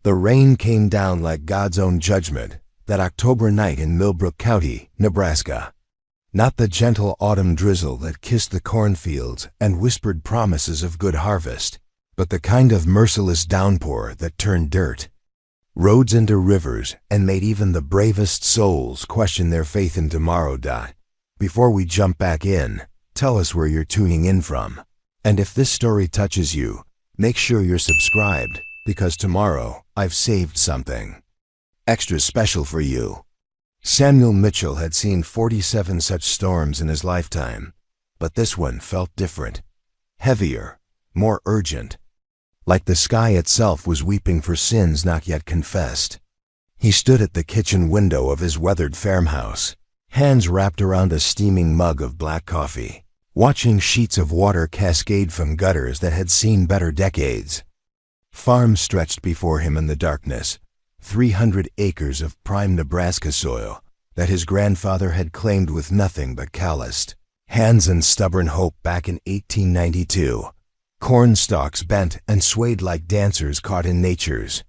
The rain came down like God's own judgment that October night in Millbrook County, Nebraska. Not the gentle autumn drizzle that kissed the cornfields and whispered promises of good harvest, but the kind of merciless downpour that turned dirt, roads into rivers, and made even the bravest souls question their faith in tomorrow. Before we jump back in, tell us where you're tuning in from. And if this story touches you, make sure you're subscribed, because tomorrow I've saved something extra special for you. Samuel Mitchell had seen 47 such storms in his lifetime, but this one felt different, heavier, more urgent, like the sky itself was weeping for sins not yet confessed. He stood at the kitchen window of his weathered farmhouse, hands wrapped around a steaming mug of black coffee, watching sheets of water cascade from gutters that had seen better decades. Farms stretched before him in the darkness, 300 acres of prime Nebraska soil that his grandfather had claimed with nothing but calloused hands and stubborn hope back in 1892. Corn stalks bent and swayed like dancers caught in nature's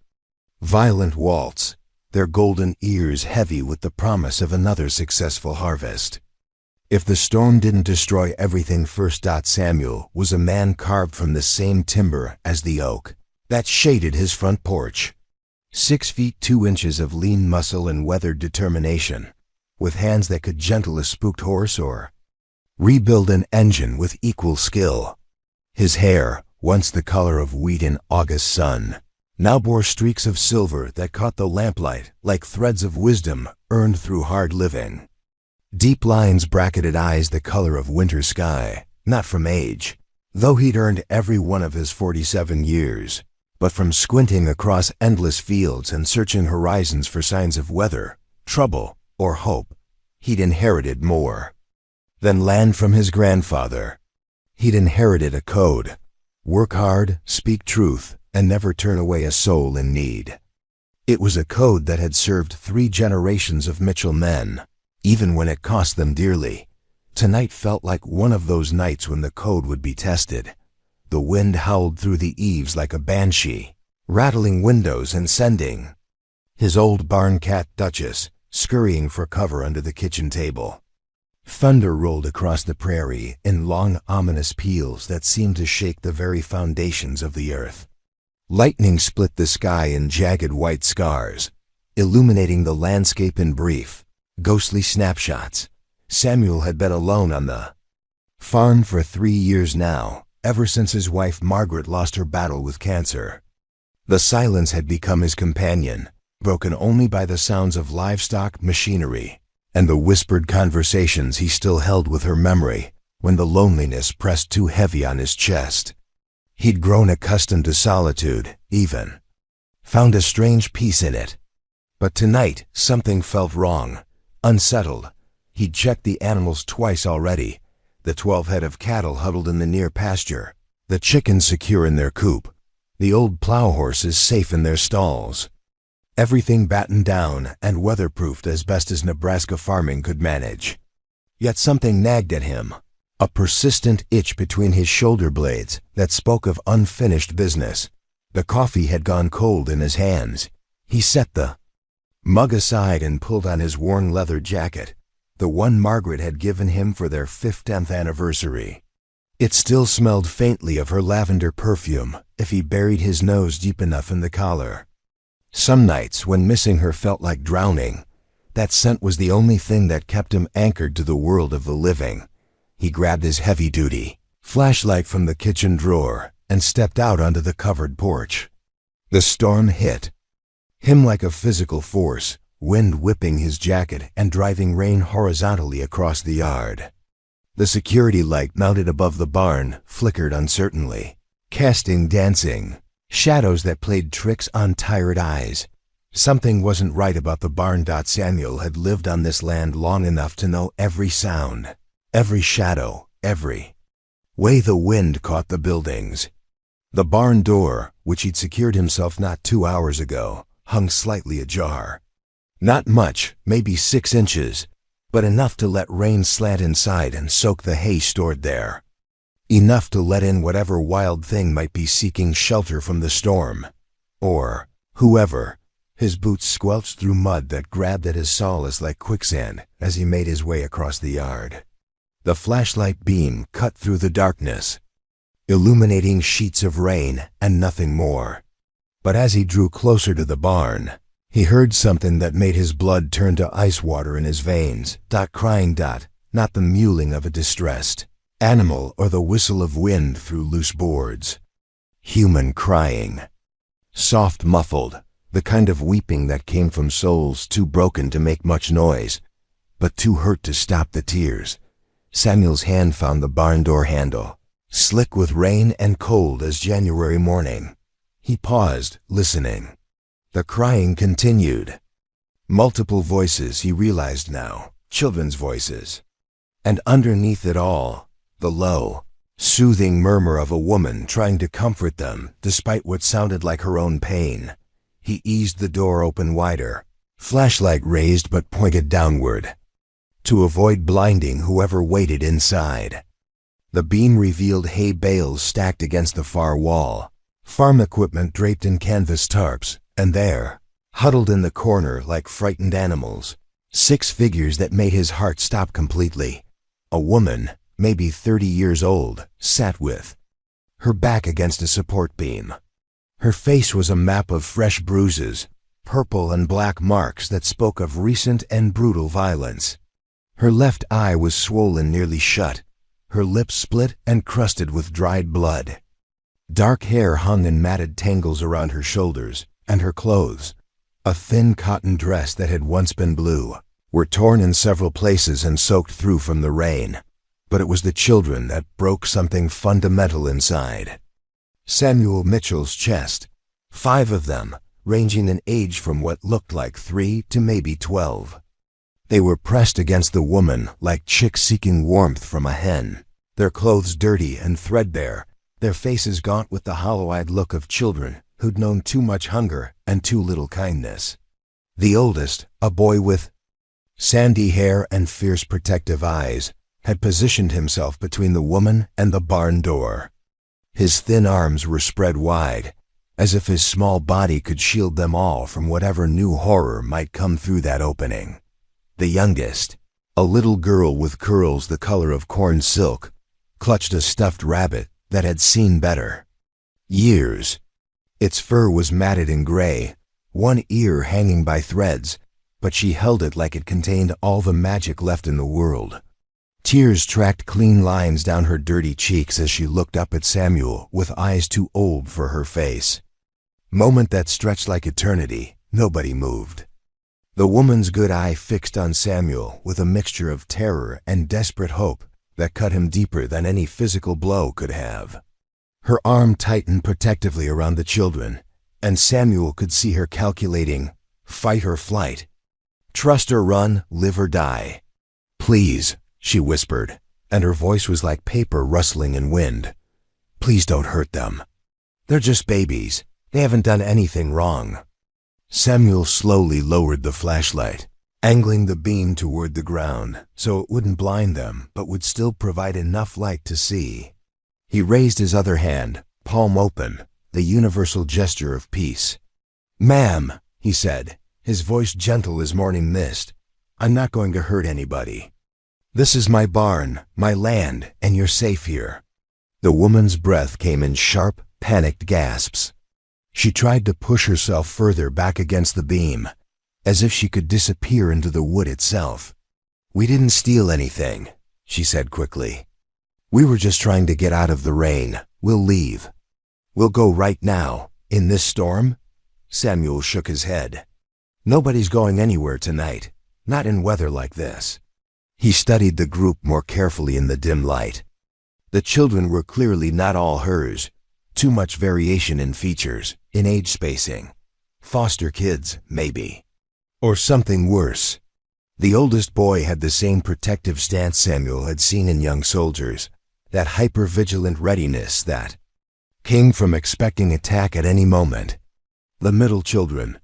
violent waltz, their golden ears heavy with the promise of another successful harvest. If the storm didn't destroy everything first, Samuel was a man carved from the same timber as the oak that shaded his front porch. 6 feet 2 inches of lean muscle and weathered determination, with hands that could gentle a spooked horse or rebuild an engine with equal skill. His hair, once the color of wheat in August sun, now bore streaks of silver that caught the lamplight like threads of wisdom earned through hard living. Deep lines bracketed eyes the color of winter sky, not from age, though he'd earned every one of his 47 years, but from squinting across endless fields and searching horizons for signs of weather, trouble, or hope. He'd inherited more than land from his grandfather. He'd inherited a code: work hard, speak truth, and never turn away a soul in need. It was a code that had served 3 generations of Mitchell men, even when it cost them dearly. Tonight felt like one of those nights when the code would be tested. The wind howled through the eaves like a banshee, rattling windows and sending his old barn cat Duchess scurrying for cover under the kitchen table. Thunder rolled across the prairie in long, ominous peals that seemed to shake the very foundations of the earth. Lightning split the sky in jagged white scars, illuminating the landscape in brief, ghostly snapshots. Samuel had been alone on the farm for 3 years now, ever since his wife Margaret lost her battle with cancer. The silence had become his companion, broken only by the sounds of livestock, machinery, and the whispered conversations he still held with her memory when the loneliness pressed too heavy on his chest. He'd grown accustomed to solitude, even found a strange peace in it. But tonight something felt wrong, unsettled. He'd checked the animals twice already, the 12 head of cattle huddled in the near pasture, the chickens secure in their coop, the old plow horses safe in their stalls. Everything battened down and weatherproofed as best as Nebraska farming could manage. Yet something nagged at him, a persistent itch between his shoulder blades that spoke of unfinished business. The coffee had gone cold in his hands. He set the mug aside and pulled on his worn leather jacket, the one Margaret had given him for their 50th anniversary. It still smelled faintly of her lavender perfume if he buried his nose deep enough in the collar. Some nights, when missing her felt like drowning, that scent was the only thing that kept him anchored to the world of the living. He grabbed his heavy-duty flashlight from the kitchen drawer and stepped out onto the covered porch. The storm hit him like a physical force, wind whipping his jacket and driving rain horizontally across the yard. The security light mounted above the barn flickered uncertainly, casting dancing shadows that played tricks on tired eyes. Something wasn't right about the barn. Samuel had lived on this land long enough to know every sound, every shadow, every way the wind caught the buildings. The barn door, which he'd secured himself not 2 hours ago, hung slightly ajar. Not much, maybe 6 inches, but enough to let rain slant inside and soak the hay stored there. Enough to let in whatever wild thing might be seeking shelter from the storm. Or Whoever. His boots squelched through mud that grabbed at his solace like quicksand as he made his way across the yard. The flashlight beam cut through the darkness, illuminating sheets of rain and nothing more. But as he drew closer to the barn, he heard something that made his blood turn to ice water in his veins. Crying. Not the mewling of a distressed animal or the whistle of wind through loose boards. Human crying. Soft, muffled, the kind of weeping that came from souls too broken to make much noise, but too hurt to stop the tears. Samuel's hand found the barn door handle, slick with rain and cold as January morning. He paused, listening. The crying continued. Multiple voices, he realized now, children's voices. And underneath it all, the low, soothing murmur of a woman trying to comfort them despite what sounded like her own pain. He eased the door open wider, flashlight raised but pointed downward, to avoid blinding whoever waited inside. The beam revealed hay bales stacked against the far wall, farm equipment draped in canvas tarps, and there, huddled in the corner like frightened animals, 6 figures that made his heart stop completely. A woman, maybe 30 years old, sat with her back against a support beam. Her face was a map of fresh bruises, purple and black marks that spoke of recent and brutal violence. Her left eye was swollen nearly shut, her lips split and crusted with dried blood. Dark hair hung in matted tangles around her shoulders, and her clothes, a thin cotton dress that had once been blue, were torn in several places and soaked through from the rain. But it was the children that broke something fundamental inside. Samuel Mitchell's chest, 5 of them, ranging in age from what looked like 3 to maybe 12. They were pressed against the woman like chicks seeking warmth from a hen, their clothes dirty and threadbare, their faces gaunt with the hollow-eyed look of children who'd known too much hunger and too little kindness. The oldest, a boy with sandy hair and fierce protective eyes, had positioned himself between the woman and the barn door. His thin arms were spread wide, as if his small body could shield them all from whatever new horror might come through that opening. The youngest, a little girl with curls the color of corn silk, clutched a stuffed rabbit that had seen better years. Its fur was matted and gray, one ear hanging by threads, but she held it like it contained all the magic left in the world. Tears tracked clean lines down her dirty cheeks as she looked up at Samuel with eyes too old for her face. Moment that stretched like eternity, nobody moved. The woman's good eye fixed on Samuel with a mixture of terror and desperate hope that cut him deeper than any physical blow could have. Her arm tightened protectively around the children, and Samuel could see her calculating, fight or flight. Trust or run, live or die. Please, she whispered, and her voice was like paper rustling in wind. Please don't hurt them. They're just babies. They haven't done anything wrong. Samuel slowly lowered the flashlight, angling the beam toward the ground so it wouldn't blind them but would still provide enough light to see. He raised his other hand, palm open, the universal gesture of peace. "Ma'am," he said, his voice gentle as morning mist, "I'm not going to hurt anybody. This is my barn, my land, and you're safe here." The woman's breath came in sharp, panicked gasps. She tried to push herself further back against the beam, as if she could disappear into the wood itself. "We didn't steal anything," she said quickly. "We were just trying to get out of the rain. We'll leave." "We'll go right now, in this storm?" Samuel shook his head. "Nobody's going anywhere tonight, not in weather like this." He studied the group more carefully in the dim light. The children were clearly not all hers. Too much variation in features, in age spacing. Foster kids, maybe. Or something worse. The oldest boy had the same protective stance Samuel had seen in young soldiers, that hyper-vigilant readiness that came from expecting attack at any moment. The middle children,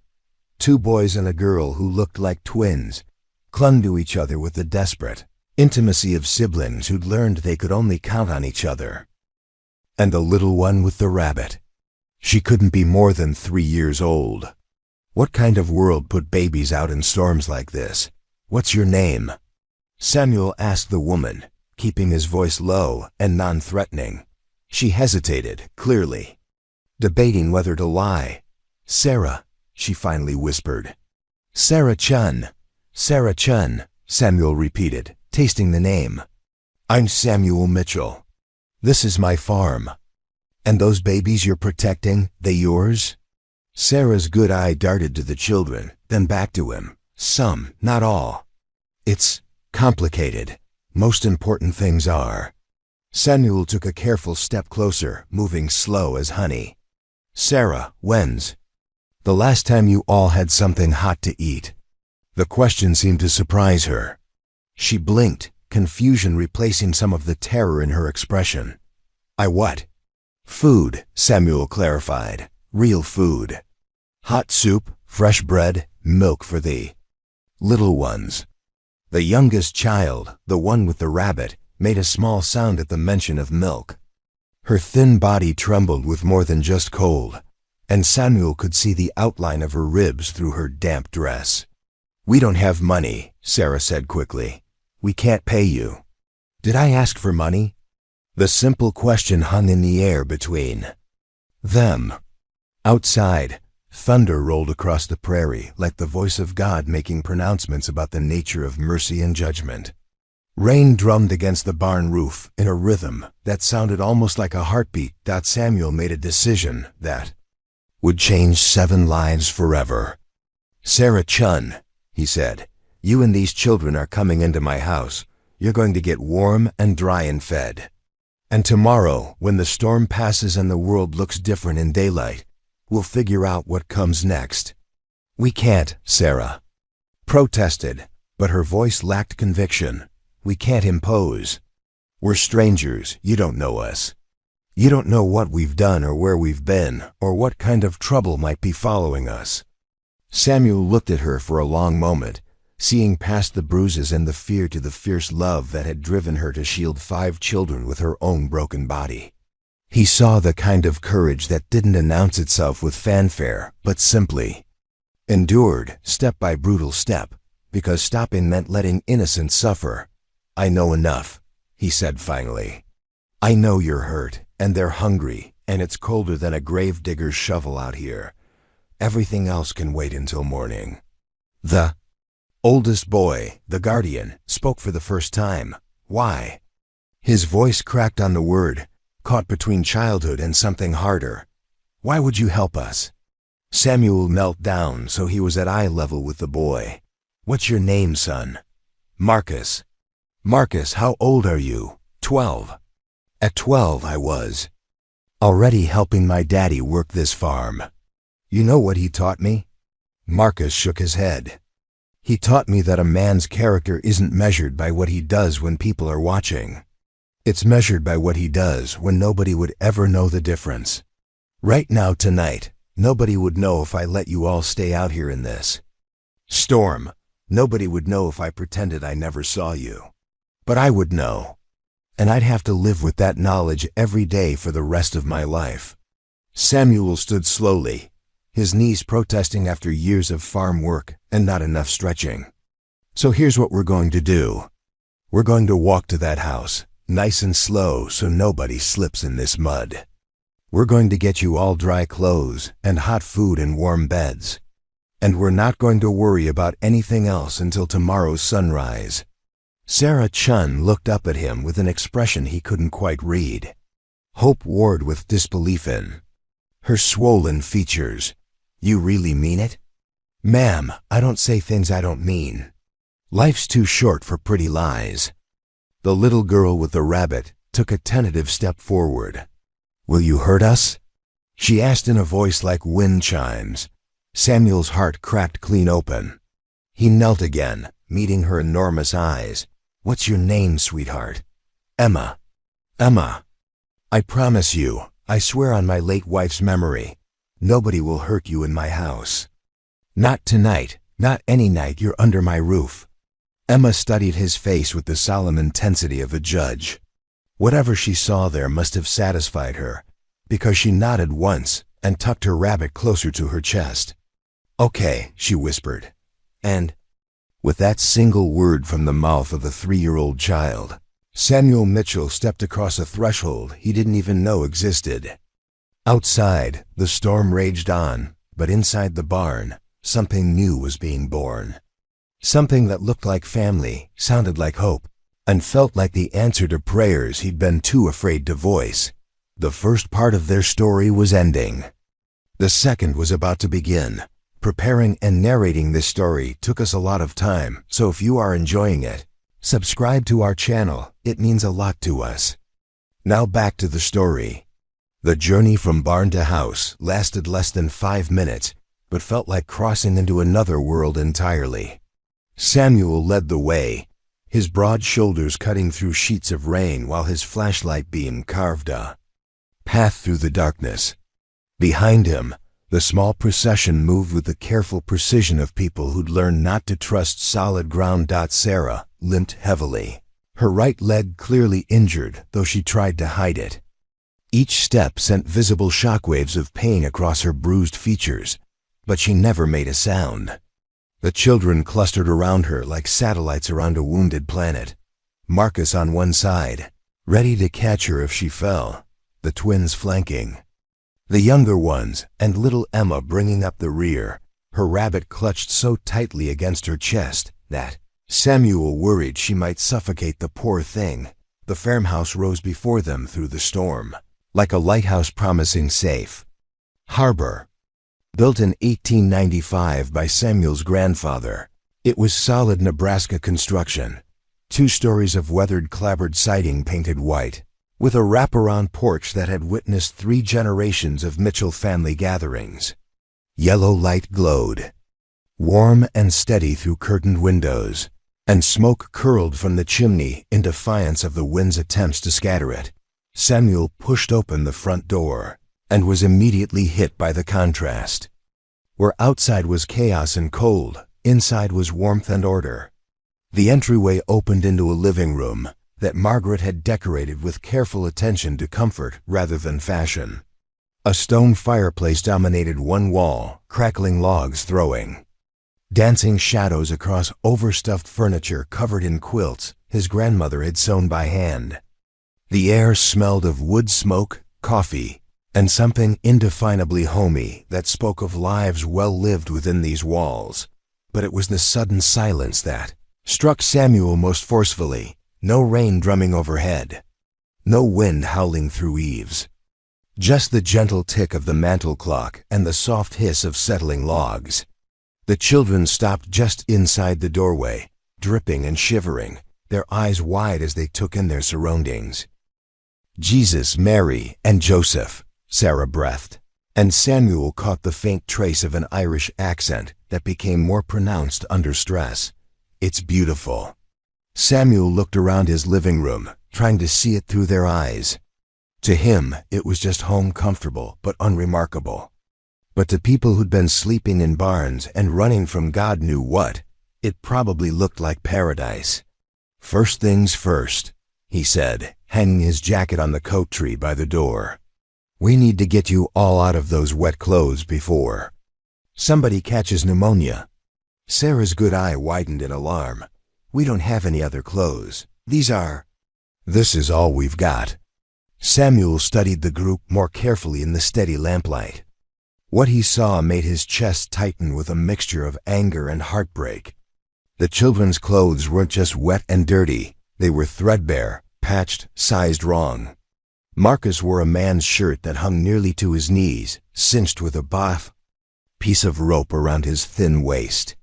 2 boys and a girl who looked like twins, clung to each other with the desperate intimacy of siblings who'd learned they could only count on each other. And the little one with the rabbit. She couldn't be more than 3 years old. What kind of world put babies out in storms like this? What's your name? Samuel asked the woman, keeping his voice low and non-threatening. She hesitated, clearly, debating whether to lie. Sarah, she finally whispered. Sarah Chun. Sarah Chun, Samuel repeated, tasting the name. I'm Samuel Mitchell. This is my farm. And those babies you're protecting, they yours? Sarah's good eye darted to the children, then back to him. Some, not all. It's complicated. Most important things are. Samuel took a careful step closer, moving slow as honey. Sarah, when's the last time you all had something hot to eat? The question seemed to surprise her. She blinked, confusion replacing some of the terror in her expression. I what? Food, Samuel clarified. Real food. Hot soup, fresh bread, milk for the little ones. The youngest child, the one with the rabbit, made a small sound at the mention of milk. Her thin body trembled with more than just cold, and Samuel could see the outline of her ribs through her damp dress. We don't have money, Sarah said quickly. We can't pay you. Did I ask for money? The simple question hung in the air between them. Outside, thunder rolled across the prairie like the voice of God making pronouncements about the nature of mercy and judgment. Rain drummed against the barn roof in a rhythm that sounded almost like a heartbeat. Samuel made a decision that would change 7 lives forever. Sarah Chun, he said, you and these children are coming into my house. You're going to get warm and dry and fed. And tomorrow, when the storm passes and the world looks different in daylight, we'll figure out what comes next. We can't, Sarah protested, but her voice lacked conviction. We can't impose. We're strangers. You don't know us. You don't know what we've done or where we've been or what kind of trouble might be following us. Samuel looked at her for a long moment, seeing past the bruises and the fear to the fierce love that had driven her to shield 5 children with her own broken body. He saw the kind of courage that didn't announce itself with fanfare, but simply endured step by brutal step, because stopping meant letting innocents suffer. I know enough, he said finally. I know you're hurt, and they're hungry, and it's colder than a grave digger's shovel out here. Everything else can wait until morning. The oldest boy, the guardian, spoke for the first time. Why? His voice cracked on the word, caught between childhood and something harder. Why would you help us? Samuel knelt down so he was at eye level with the boy. What's your name, son? Marcus. Marcus, how old are you? 12. At 12 I was already helping my daddy work this farm. You know what he taught me? Marcus shook his head. He taught me that a man's character isn't measured by what he does when people are watching. It's measured by what he does when nobody would ever know the difference. Right now, tonight, nobody would know if I let you all stay out here in this storm. Nobody would know if I pretended I never saw you. But I would know. And I'd have to live with that knowledge every day for the rest of my life. Samuel stood slowly, his knees protesting after years of farm work and not enough stretching. So here's what we're going to do. We're going to walk to that house, nice and slow so nobody slips in this mud. We're going to get you all dry clothes and hot food and warm beds. And we're not going to worry about anything else until tomorrow's sunrise. Sarah Chun looked up at him with an expression he couldn't quite read. Hope warred with disbelief in her swollen features. You really mean it? Ma'am, I don't say things I don't mean. Life's too short for pretty lies. The little girl with the rabbit took a tentative step forward. Will you hurt us? She asked in a voice like wind chimes. Samuel's heart cracked clean open. He knelt again, meeting her enormous eyes. What's your name, sweetheart? Emma. Emma. I promise you, I swear on my late wife's memory, nobody will hurt you in my house. Not tonight, not any night you're under my roof. Emma studied his face with the solemn intensity of a judge. Whatever she saw there must have satisfied her, because she nodded once and tucked her rabbit closer to her chest. "Okay," she whispered. And, with that single word from the mouth of the 3-year-old child, Samuel Mitchell stepped across a threshold he didn't even know existed. Outside, the storm raged on, but inside the barn, something new was being born. Something that looked like family, sounded like hope, and felt like the answer to prayers he'd been too afraid to voice. The first part of their story was ending. The second was about to begin. Preparing and narrating this story took us a lot of time, so if you are enjoying it, subscribe to our channel. It means a lot to us. Now back to the story. The journey from barn to house lasted less than 5 minutes, but felt like crossing into another world entirely. Samuel led the way, his broad shoulders cutting through sheets of rain while his flashlight beam carved a path through the darkness. Behind him, the small procession moved with the careful precision of people who'd learned not to trust solid ground. Sarah limped heavily, her right leg clearly injured, though she tried to hide it. Each step sent visible shockwaves of pain across her bruised features, but she never made a sound. The children clustered around her like satellites around a wounded planet. Marcus on one side, ready to catch her if she fell, the twins flanking. The younger ones, and little Emma bringing up the rear, her rabbit clutched so tightly against her chest that Samuel worried she might suffocate the poor thing. The farmhouse rose before them through the storm, like a lighthouse promising safe harbor. Built in 1895 by Samuel's grandfather, it was solid Nebraska construction, 2 stories of weathered clapboard siding painted white, with a wraparound porch that had witnessed 3 generations of Mitchell family gatherings. Yellow light glowed, warm and steady through curtained windows, and smoke curled from the chimney in defiance of the wind's attempts to scatter it. Samuel pushed open the front door and was immediately hit by the contrast. Where outside was chaos and cold, inside was warmth and order. The entryway opened into a living room that Margaret had decorated with careful attention to comfort rather than fashion. A stone fireplace dominated one wall, crackling logs throwing dancing shadows across overstuffed furniture covered in quilts his grandmother had sewn by hand. The air smelled of wood smoke, coffee, and something indefinably homey that spoke of lives well lived within these walls. But it was the sudden silence that struck Samuel most forcefully. No rain drumming overhead, no wind howling through eaves. Just the gentle tick of the mantel clock and the soft hiss of settling logs. The children stopped just inside the doorway, dripping and shivering, their eyes wide as they took in their surroundings. "Jesus, Mary, and Joseph," Sarah breathed, and Samuel caught the faint trace of an Irish accent that became more pronounced under stress. "It's beautiful." Samuel looked around his living room, trying to see it through their eyes. To him, it was just home comfortable but unremarkable. But to people who'd been sleeping in barns and running from God knew what, it probably looked like paradise. "First things first," he said, hanging his jacket on the coat tree by the door. "We need to get you all out of those wet clothes before somebody catches pneumonia." Sarah's good eye widened in alarm. "We don't have any other clothes. This is all we've got." Samuel studied the group more carefully in the steady lamplight. What he saw made his chest tighten with a mixture of anger and heartbreak. The children's clothes weren't just wet and dirty, they were threadbare, patched, sized wrong. Marcus wore a man's shirt that hung nearly to his knees, cinched with a piece of rope around his thin waist.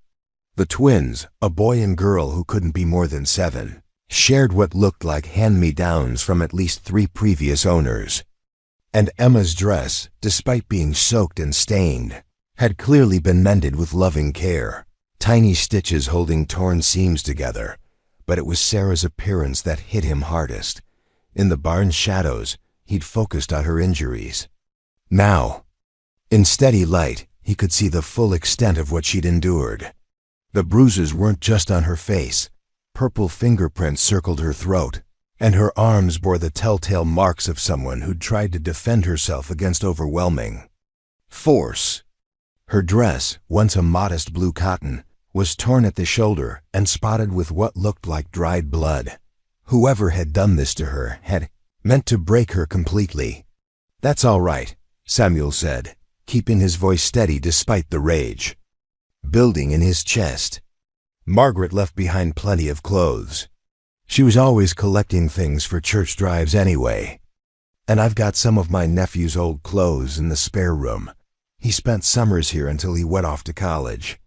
The twins, a boy and girl who couldn't be more than 7, shared what looked like hand-me-downs from at least 3 previous owners. And Emma's dress, despite being soaked and stained, had clearly been mended with loving care, tiny stitches holding torn seams together. But it was Sarah's appearance that hit him hardest. In the barn's shadows, he'd focused on her injuries. Now, in steady light, he could see the full extent of what she'd endured. The bruises weren't just on her face. Purple fingerprints circled her throat, and her arms bore the telltale marks of someone who'd tried to defend herself against overwhelming force. Her dress, once a modest blue cotton, was torn at the shoulder and spotted with what looked like dried blood. Whoever had done this to her had meant to break her completely. "That's all right," Samuel said, keeping his voice steady despite the rage building in his chest. Margaret left behind plenty of clothes. She was always collecting things for church drives anyway. "And I've got some of my nephew's old clothes in the spare room. He spent summers here until he went off to college."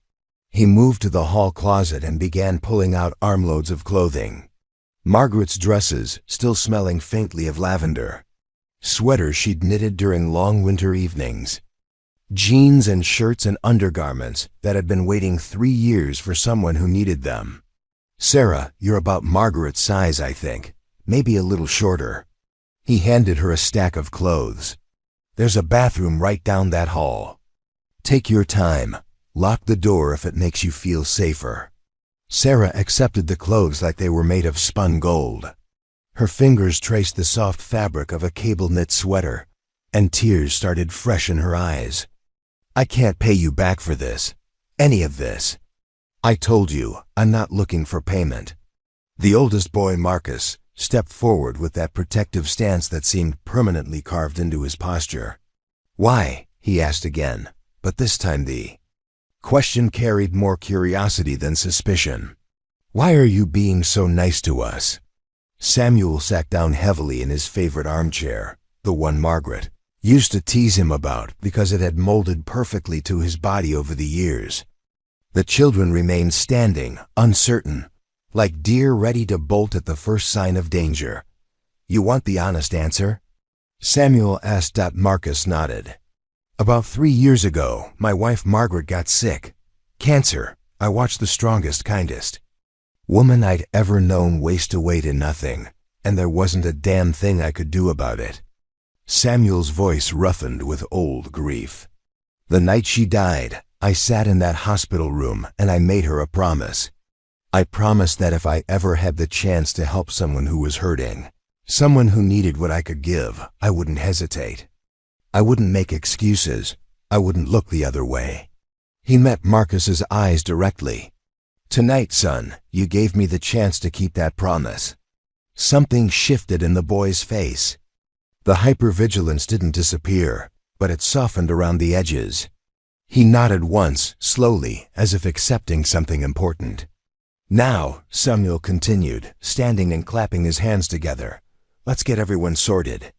He moved to the hall closet and began pulling out armloads of clothing. Margaret's dresses, still smelling faintly of lavender. Sweaters she'd knitted during long winter evenings. Jeans and shirts and undergarments that had been waiting 3 years for someone who needed them. "Sarah, you're about Margaret's size, I think. Maybe a little shorter." He handed her a stack of clothes. "There's a bathroom right down that hall. Take your time. Lock the door if it makes you feel safer." Sarah accepted the clothes like they were made of spun gold. Her fingers traced the soft fabric of a cable-knit sweater, and tears started fresh in her eyes. "I can't pay you back for this. Any of this. I told you, I'm not looking for payment." The oldest boy, Marcus, stepped forward with that protective stance that seemed permanently carved into his posture. "Why?" he asked again, but this time the question carried more curiosity than suspicion. "Why are you being so nice to us?" Samuel sat down heavily in his favorite armchair, the one Margaret used to tease him about because it had molded perfectly to his body over the years. The children remained standing, uncertain, like deer ready to bolt at the first sign of danger. "You want the honest answer?" Samuel asked. Marcus nodded. "About 3 years ago, my wife Margaret got sick. Cancer. I watched the strongest, kindest woman I'd ever known waste away to nothing, and there wasn't a damn thing I could do about it." Samuel's voice roughened with old grief. "The night she died, I sat in that hospital room and I made her a promise. I promised that if I ever had the chance to help someone who was hurting, someone who needed what I could give, I wouldn't hesitate. I wouldn't make excuses. I wouldn't look the other way." He met Marcus's eyes directly. "Tonight, son, you gave me the chance to keep that promise." Something shifted in the boy's face. The hypervigilance didn't disappear, but it softened around the edges. He nodded once, slowly, as if accepting something important. "Now," Samuel continued, standing and clapping his hands together, "let's get everyone sorted.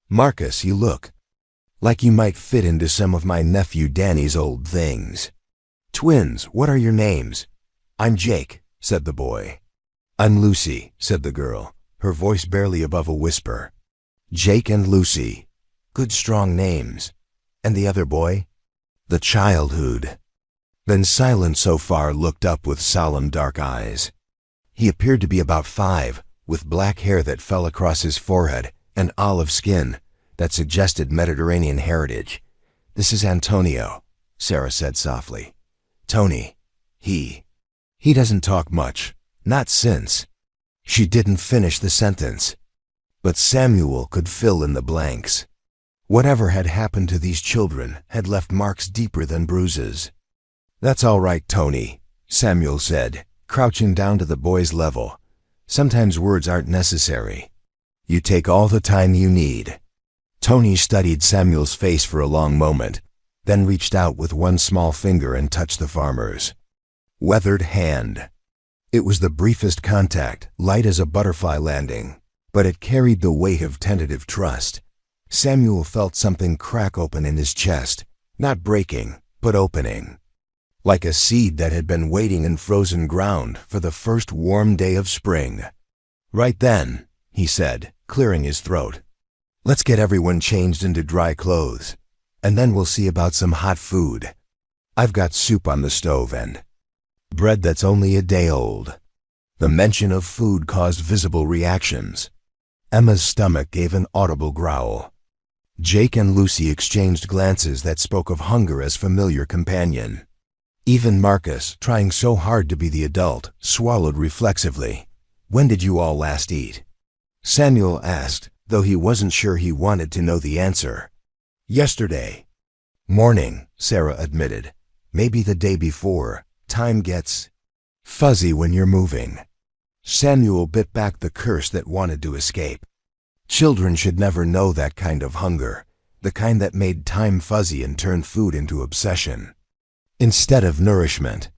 Marcus, you look like you might fit into some of my nephew Danny's old things. Twins, what are your names?" "I'm Jake," said the boy. "I'm Lucy," said the girl, her voice barely above a whisper. "Jake and Lucy. Good strong names. And the other boy?" "The childhood." Then Silent so far looked up with solemn dark eyes. He appeared to be about 5, with black hair that fell across his forehead and olive skin that suggested Mediterranean heritage. "This is Antonio," Sarah said softly. "Tony. He doesn't talk much. Not since." She didn't finish the sentence, but Samuel could fill in the blanks. Whatever had happened to these children had left marks deeper than bruises. "That's all right, Tony," Samuel said, crouching down to the boy's level. "Sometimes words aren't necessary. You take all the time you need." Tony studied Samuel's face for a long moment, then reached out with one small finger and touched the farmer's weathered hand. It was the briefest contact, light as a butterfly landing, but it carried the weight of tentative trust. Samuel felt something crack open in his chest, not breaking, but opening, like a seed that had been waiting in frozen ground for the first warm day of spring. "Right then," he said, clearing his throat, "let's get everyone changed into dry clothes, and then we'll see about some hot food. I've got soup on the stove and bread that's only a day old." The mention of food caused visible reactions. Emma's stomach gave an audible growl. Jake and Lucy exchanged glances that spoke of hunger as familiar companion. Even Marcus, trying so hard to be the adult, swallowed reflexively. "When did you all last eat?" Samuel asked, though he wasn't sure he wanted to know the answer. "Yesterday." Morning, Sarah admitted. Maybe the day before. Time gets fuzzy when you're moving. Samuel bit back the curse that wanted to escape. Children should never know that kind of hunger, the kind that made time fuzzy and turned food into obsession, instead of nourishment.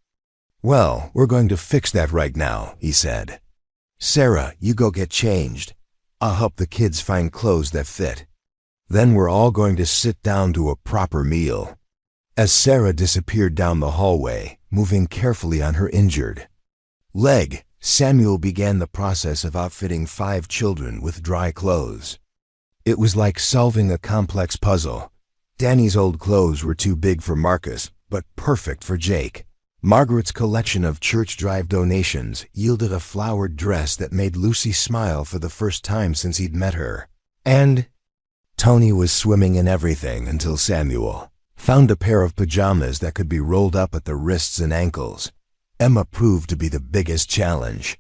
Well, we're going to fix that right now, he said. Sarah, you go get changed. I'll help the kids find clothes that fit. Then we're all going to sit down to a proper meal. As Sarah disappeared down the hallway, moving carefully on her injured leg, Samuel began the process of outfitting 5 children with dry clothes. It was like solving a complex puzzle. Danny's old clothes were too big for Marcus, but perfect for Jake. Margaret's collection of church drive donations yielded a flowered dress that made Lucy smile for the first time since he'd met her. And Tony was swimming in everything until Samuel found a pair of pajamas that could be rolled up at the wrists and ankles. Emma proved to be the biggest challenge.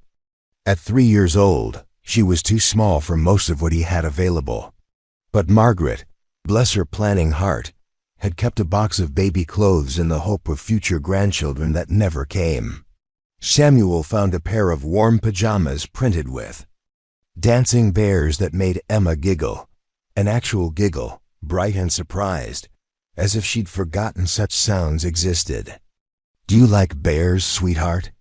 At 3 years old, she was too small for most of what he had available. But Margaret, bless her planning heart, had kept a box of baby clothes in the hope of future grandchildren that never came. Samuel found a pair of warm pajamas printed with dancing bears that made Emma giggle, an actual giggle, bright and surprised, as if she'd forgotten such sounds existed. "Do you like bears, sweetheart?"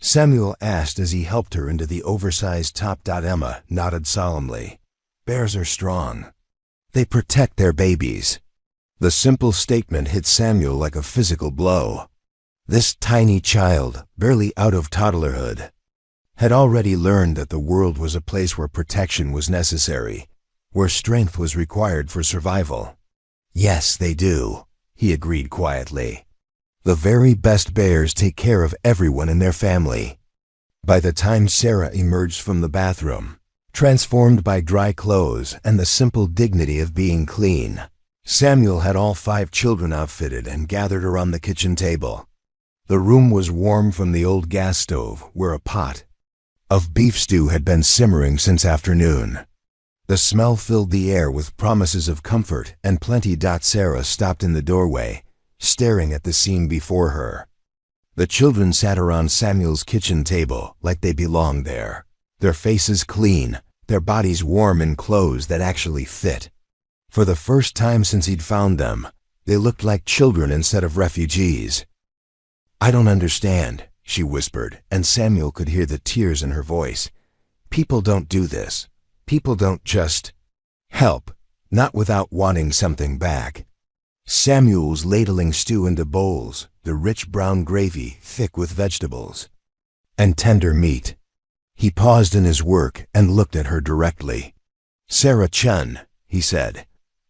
Samuel asked as he helped her into the oversized top. Emma nodded solemnly. "Bears are strong. They protect their babies." The simple statement hit Samuel like a physical blow. This tiny child, barely out of toddlerhood, had already learned that the world was a place where protection was necessary, where strength was required for survival. "Yes, they do," he agreed quietly. "The very best bears take care of everyone in their family." By the time Sarah emerged from the bathroom, transformed by dry clothes and the simple dignity of being clean, Samuel had all 5 children outfitted and gathered around the kitchen table. The room was warm from the old gas stove where a pot of beef stew had been simmering since afternoon. The smell filled the air with promises of comfort and plenty. Sarah stopped in the doorway, staring at the scene before her. The children sat around Samuel's kitchen table like they belonged there, their faces clean, their bodies warm in clothes that actually fit. For the first time since he'd found them, they looked like children instead of refugees. "I don't understand," she whispered, and Samuel could hear the tears in her voice. "People don't do this. People don't just help, not without wanting something back." Samuel was ladling stew into bowls, the rich brown gravy thick with vegetables and tender meat. He paused in his work and looked at her directly. "Sarah Chun," he said,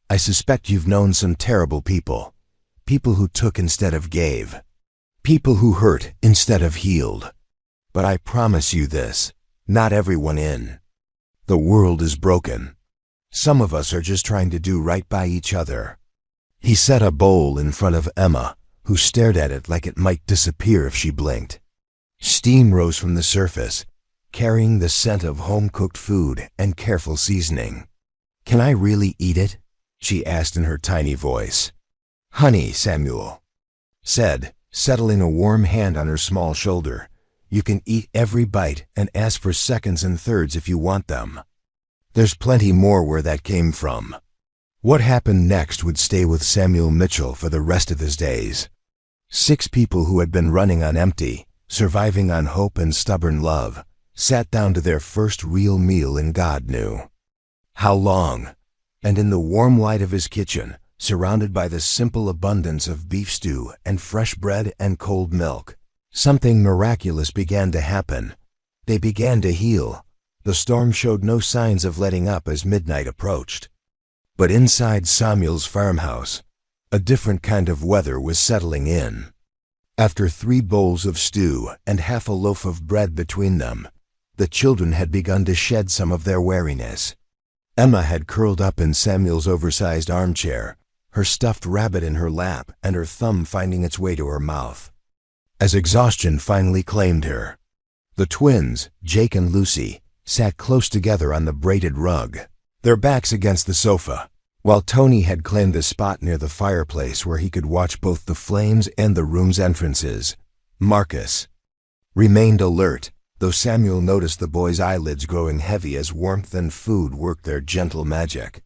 "I suspect you've known some terrible people. People who took instead of gave. People who hurt instead of healed. But I promise you this, not everyone in the world is broken. Some of us are just trying to do right by each other." He set a bowl in front of Emma, who stared at it like it might disappear if she blinked. Steam rose from the surface, carrying the scent of home-cooked food and careful seasoning. "Can I really eat it?" she asked in her tiny voice. "Honey," Samuel said, settling a warm hand on her small shoulder, "you can eat every bite and ask for seconds and thirds if you want them. There's plenty more where that came from." What happened next would stay with Samuel Mitchell for the rest of his days. 6 people who had been running on empty, surviving on hope and stubborn love, sat down to their first real meal in God knew how long. And in the warm light of his kitchen, surrounded by the simple abundance of beef stew and fresh bread and cold milk, something miraculous began to happen. They began to heal. The storm showed no signs of letting up as midnight approached. But inside Samuel's farmhouse, a different kind of weather was settling in. After 3 bowls of stew and half a loaf of bread between them, the children had begun to shed some of their wariness. Emma had curled up in Samuel's oversized armchair, her stuffed rabbit in her lap and her thumb finding its way to her mouth, as exhaustion finally claimed her. The twins, Jake and Lucy, sat close together on the braided rug, their backs against the sofa, While Tony had claimed the spot near the fireplace where he could watch both the flames and the room's entrances, Marcus remained alert, though Samuel noticed the boy's eyelids growing heavy as warmth and food worked their gentle magic.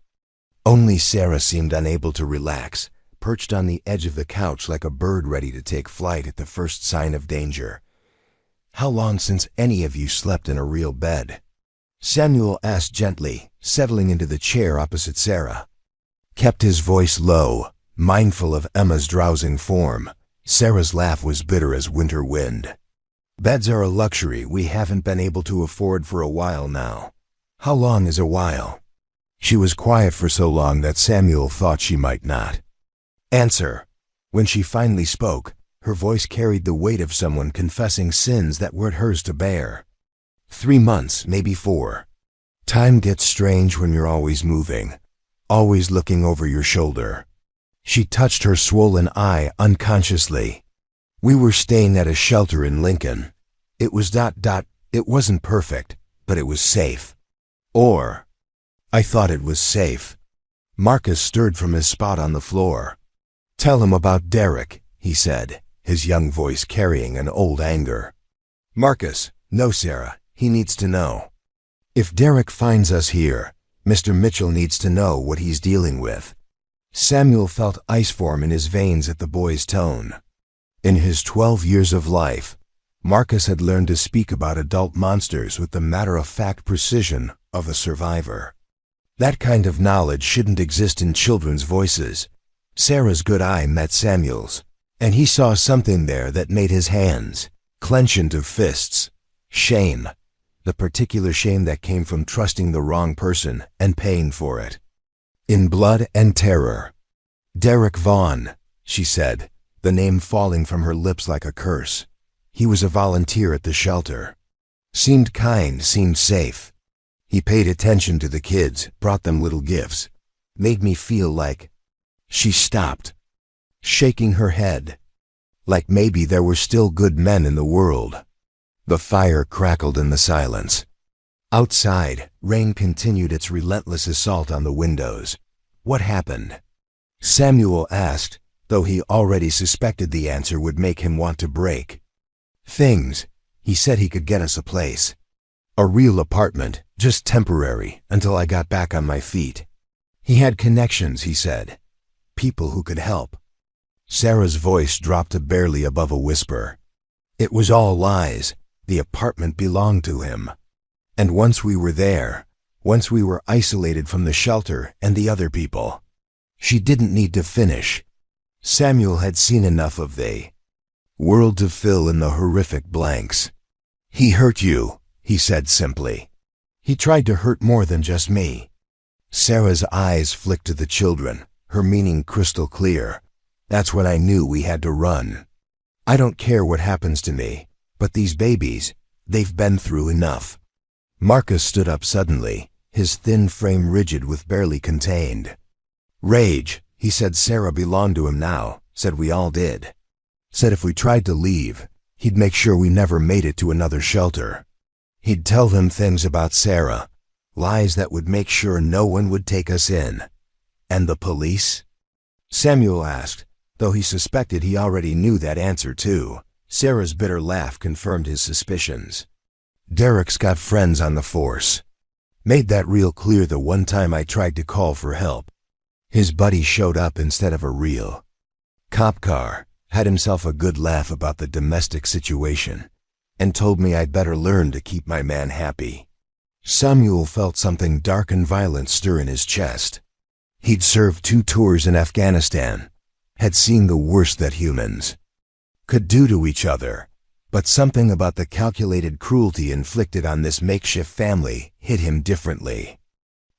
Only Sarah seemed unable to relax, perched on the edge of the couch like a bird ready to take flight at the first sign of danger. "How long since any of you slept in a real bed?" Samuel asked gently, settling into the chair opposite Sarah. Kept his voice low, mindful of Emma's drowsing form. Sarah's laugh was bitter as winter wind. "Beds are a luxury we haven't been able to afford for a while now." "How long is a while?" She was quiet for so long that Samuel thought she might not answer. When she finally spoke, her voice carried the weight of someone confessing sins that weren't hers to bear. 3 months, maybe 4. Time gets strange when you're always moving, always looking over your shoulder. She touched her swollen eye unconsciously. "We were staying at a shelter in Lincoln. It was ... It wasn't perfect, but it was safe. Or, I thought it was safe." Marcus stirred from his spot on the floor. "Tell him about Derek," he said, his young voice carrying an old anger. "Marcus, no, Sarah, he needs to know. If Derek finds us here, Mr. Mitchell needs to know what he's dealing with." Samuel felt ice form in his veins at the boy's tone. In his 12 years of life, Marcus had learned to speak about adult monsters with the matter-of-fact precision of a survivor. That kind of knowledge shouldn't exist in children's voices. Sarah's good eye met Samuel's, and he saw something there that made his hands clench into fists. Shame. The particular shame that came from trusting the wrong person and paying for it. In blood and terror. "Derek Vaughn," she said, the name falling from her lips like a curse. "He was a volunteer at the shelter. Seemed kind, seemed safe. He paid attention to the kids, brought them little gifts. Made me feel like..." She stopped, shaking her head. Like maybe there were still good men in the world. The fire crackled in the silence. Outside, rain continued its relentless assault on the windows. "What happened?" Samuel asked, though he already suspected the answer would make him want to break. "Things. He said he could get us a place. A real apartment, just temporary, until I got back on my feet. He had connections, he said. People who could help." Sarah's voice dropped to barely above a whisper. "It was all lies. The apartment belonged to him. And once we were there, once we were isolated from the shelter and the other people." She didn't need to finish. Samuel had seen enough of the world to fill in the horrific blanks. "He hurt you," he said simply. "He tried to hurt more than just me." Sarah's eyes flicked to the children, her meaning crystal clear. "That's when I knew we had to run. I don't care what happens to me, but these babies, they've been through enough." Marcus stood up suddenly, his thin frame rigid with barely contained rage. He said Sarah belonged to him now, said we all did. Said if we tried to leave, he'd make sure we never made it to another shelter. He'd tell them things about Sarah, lies that would make sure no one would take us in. "And the police?" Samuel asked, though he suspected he already knew that answer too. Sarah's bitter laugh confirmed his suspicions. "Derek's got friends on the force. Made that real clear the one time I tried to call for help. His buddy showed up instead of a real cop car, had himself a good laugh about the domestic situation, and told me I'd better learn to keep my man happy." Samuel felt something dark and violent stir in his chest. He'd served 2 tours in Afghanistan, had seen the worst that humans could do to each other, but something about the calculated cruelty inflicted on this makeshift family hit him differently.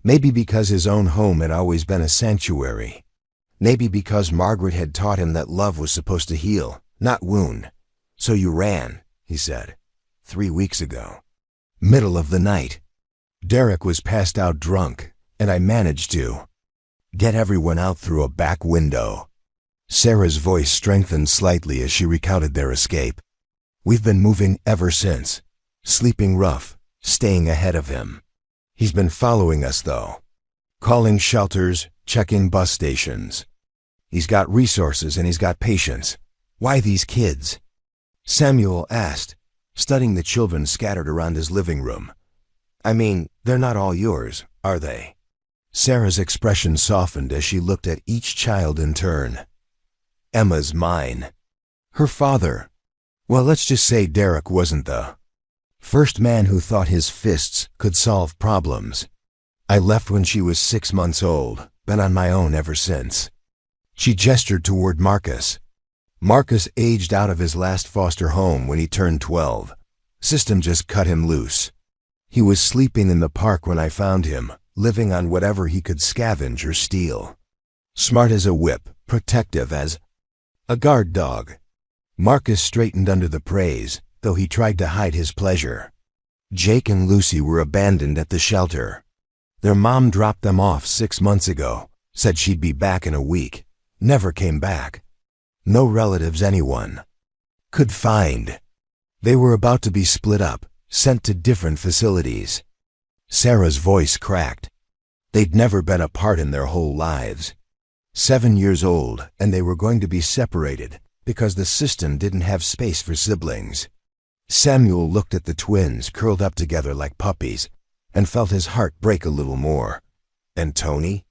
Maybe because his own home had always been a sanctuary. Maybe because Margaret had taught him that love was supposed to heal, not wound. "So you ran," he said, 3 weeks ago. Middle of the night. Derek was passed out drunk, and I managed to get everyone out through a back window. Sarah's voice strengthened slightly as she recounted their escape. "We've been moving ever since, sleeping rough, staying ahead of him. He's been following us though, calling shelters, checking bus stations. He's got resources and he's got patience. Why these kids? Samuel asked, studying the children scattered around his living room. I mean, they're not all yours, are they? Sarah's expression softened as she looked at each child in turn. Emma's mine. Her father. Well, let's just say Derek wasn't the first man who thought his fists could solve problems. I left when she was 6 months old, been on my own ever since. She gestured toward Marcus. Marcus aged out of his last foster home when he turned 12. System just cut him loose. He was sleeping in the park when I found him, living on whatever he could scavenge or steal. Smart as a whip, protective as a guard dog. Marcus straightened under the praise, though he tried to hide his pleasure. Jake and Lucy were abandoned at the shelter. Their mom dropped them off 6 months ago, said she'd be back in a week. Never came back. No relatives anyone could find. They were about to be split up, sent to different facilities. Sarah's voice cracked. They'd never been apart in their whole lives. 7 years old, and they were going to be separated because the system didn't have space for siblings. Samuel looked at the twins curled up together like puppies and felt his heart break a little more. And Tony?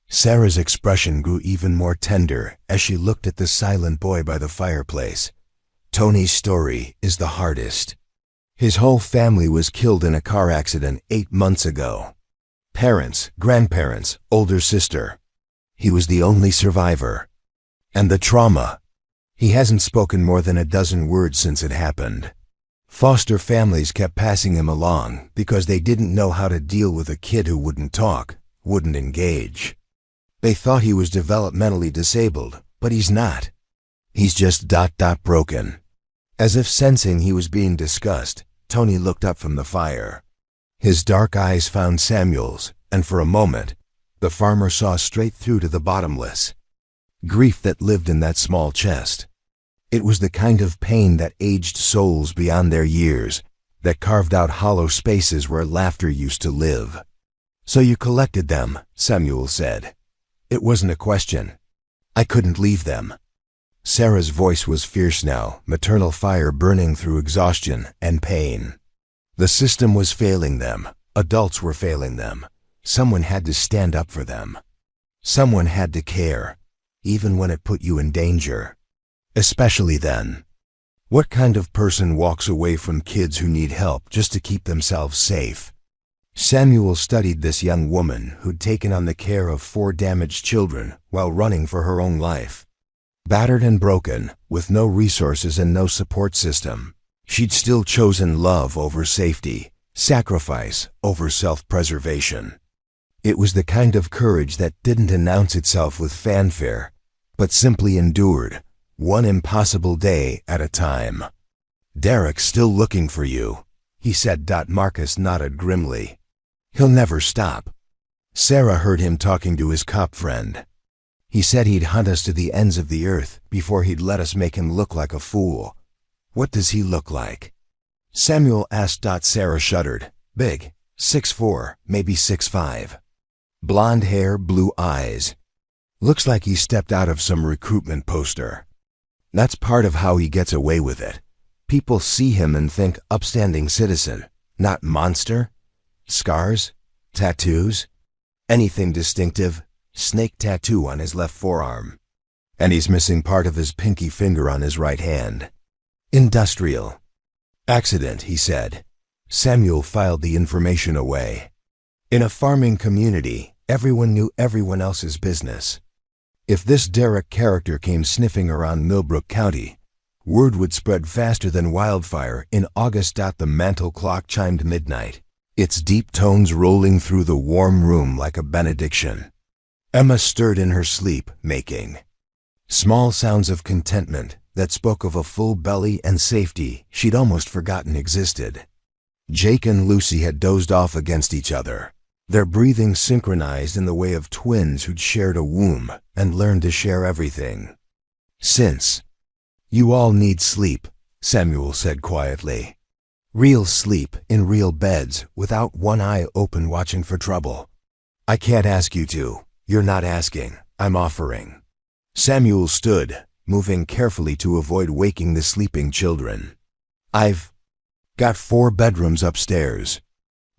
Sarah's expression grew even more tender as she looked at the silent boy by the fireplace. Tony's story is the hardest. His whole family was killed in a car accident 8 months ago. Parents, grandparents, older sister. He was the only survivor. And the trauma. He hasn't spoken more than a dozen words since it happened. Foster families kept passing him along because they didn't know how to deal with a kid who wouldn't talk, wouldn't engage. They thought he was developmentally disabled, but he's not. He's just broken. As if sensing he was being discussed, Tony looked up from the fire. His dark eyes found Samuel's, and for a moment, the farmer saw straight through to the bottomless grief that lived in that small chest. It was the kind of pain that aged souls beyond their years, that carved out hollow spaces where laughter used to live. So you collected them, Samuel said. It wasn't a question. I couldn't leave them. Sarah's voice was fierce now, maternal fire burning through exhaustion and pain. The system was failing them. Adults were failing them. Someone had to stand up for them. Someone had to care, even when it put you in danger. Especially then. What kind of person walks away from kids who need help just to keep themselves safe? Samuel studied this young woman who'd taken on the care of 4 damaged children while running for her own life. Battered and broken, with no resources and no support system, she'd still chosen love over safety, sacrifice over self-preservation. It was the kind of courage that didn't announce itself with fanfare, but simply endured, one impossible day at a time. Derek's still looking for you, he said. Marcus nodded grimly. He'll never stop. Sarah heard him talking to his cop friend. He said he'd hunt us to the ends of the earth before he'd let us make him look like a fool. What does he look like? Samuel asked. Sarah shuddered. Big, 6'4", maybe 6'5". Blonde hair, blue eyes. Looks like he stepped out of some recruitment poster. That's part of how he gets away with it. People see him and think upstanding citizen, not monster. Scars? Tattoos? Anything distinctive? Snake tattoo on his left forearm. And he's missing part of his pinky finger on his right hand. Industrial. Accident, he said. Samuel filed the information away. In a farming community, everyone knew everyone else's business. If this Derek character came sniffing around Millbrook County, word would spread faster than wildfire in August. The mantel clock chimed midnight, its deep tones rolling through the warm room like a benediction. Emma stirred in her sleep, making small sounds of contentment that spoke of a full belly and safety she'd almost forgotten existed. Jake and Lucy had dozed off against each other, their breathing synchronized in the way of twins who'd shared a womb and learned to share everything. Since you all need sleep, Samuel said quietly. Real sleep in real beds without one eye open watching for trouble. I can't ask you to. You're not asking, I'm offering. Samuel stood, moving carefully to avoid waking the sleeping children. I've got 4 bedrooms upstairs.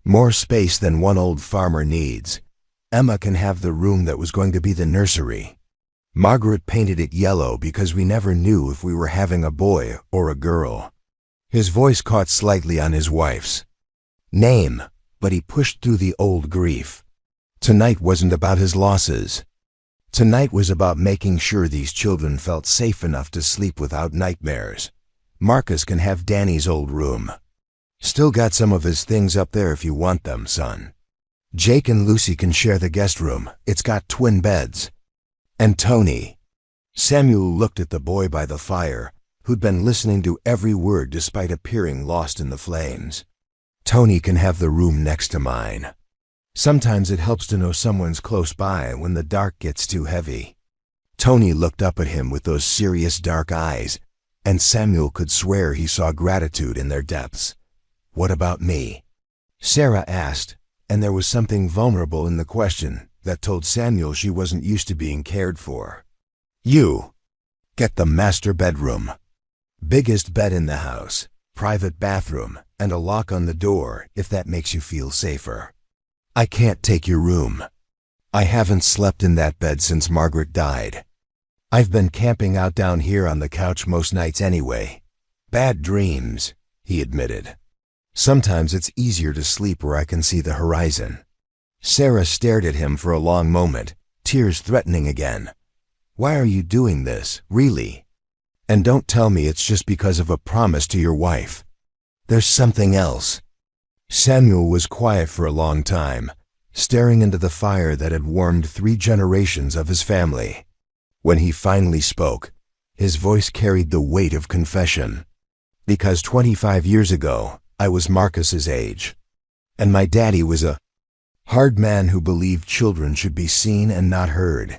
More space than one old farmer needs. Emma can have the room that was going to be the nursery. Margaret painted it yellow because we never knew if we were having a boy or a girl. His voice caught slightly on his wife's name, but he pushed through the old grief. Tonight wasn't about his losses. Tonight was about making sure these children felt safe enough to sleep without nightmares. Marcus can have Danny's old room. Still got some of his things up there if you want them, son. Jake and Lucy can share the guest room. It's got twin beds. And Tony. Samuel looked at the boy by the fire, who'd been listening to every word despite appearing lost in the flames. Tony can have the room next to mine. Sometimes it helps to know someone's close by when the dark gets too heavy. Tony looked up at him with those serious dark eyes, and Samuel could swear he saw gratitude in their depths. What about me? Sarah asked, and there was something vulnerable in the question that told Samuel she wasn't used to being cared for. You get the master bedroom. Biggest bed in the house, private bathroom, and a lock on the door if that makes you feel safer. I can't take your room. I haven't slept in that bed since Margaret died. I've been camping out down here on the couch most nights anyway. Bad dreams, he admitted. Sometimes it's easier to sleep where I can see the horizon. Sarah stared at him for a long moment, tears threatening again. Why are you doing this, really? And don't tell me it's just because of a promise to your wife. There's something else. Samuel was quiet for a long time, staring into the fire that had warmed 3 generations of his family. When he finally spoke, his voice carried the weight of confession. Because 25 years ago, I was Marcus's age. And my daddy was a hard man who believed children should be seen and not heard,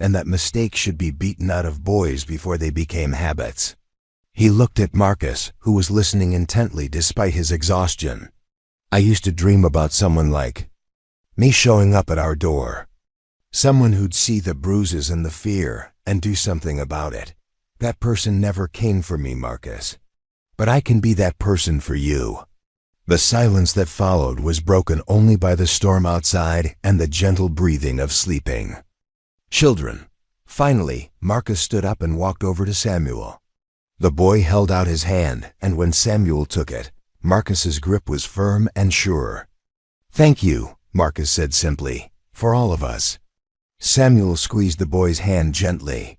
and that mistakes should be beaten out of boys before they became habits. He looked at Marcus, who was listening intently despite his exhaustion. I used to dream about someone like me showing up at our door. Someone who'd see the bruises and the fear and do something about it. That person never came for me, Marcus. But I can be that person for you. The silence that followed was broken only by the storm outside and the gentle breathing of sleeping children. Finally, Marcus stood up and walked over to Samuel. The boy held out his hand, and when Samuel took it, Marcus's grip was firm and sure. Thank you, Marcus said simply, for all of us. Samuel squeezed the boy's hand gently.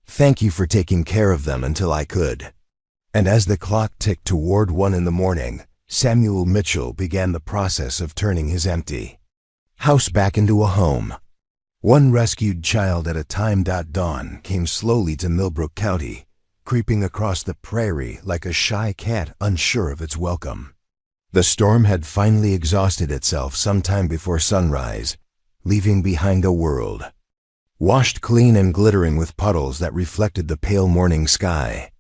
Thank you for taking care of them until I could. And as the clock ticked toward 1 in the morning, Samuel Mitchell began the process of turning his empty house back into a home. One rescued child at a time. Dawn came slowly to Millbrook County, creeping across the prairie like a shy cat unsure of its welcome. The storm had finally exhausted itself sometime before sunrise, leaving behind a world washed clean and glittering with puddles that reflected the pale morning sky.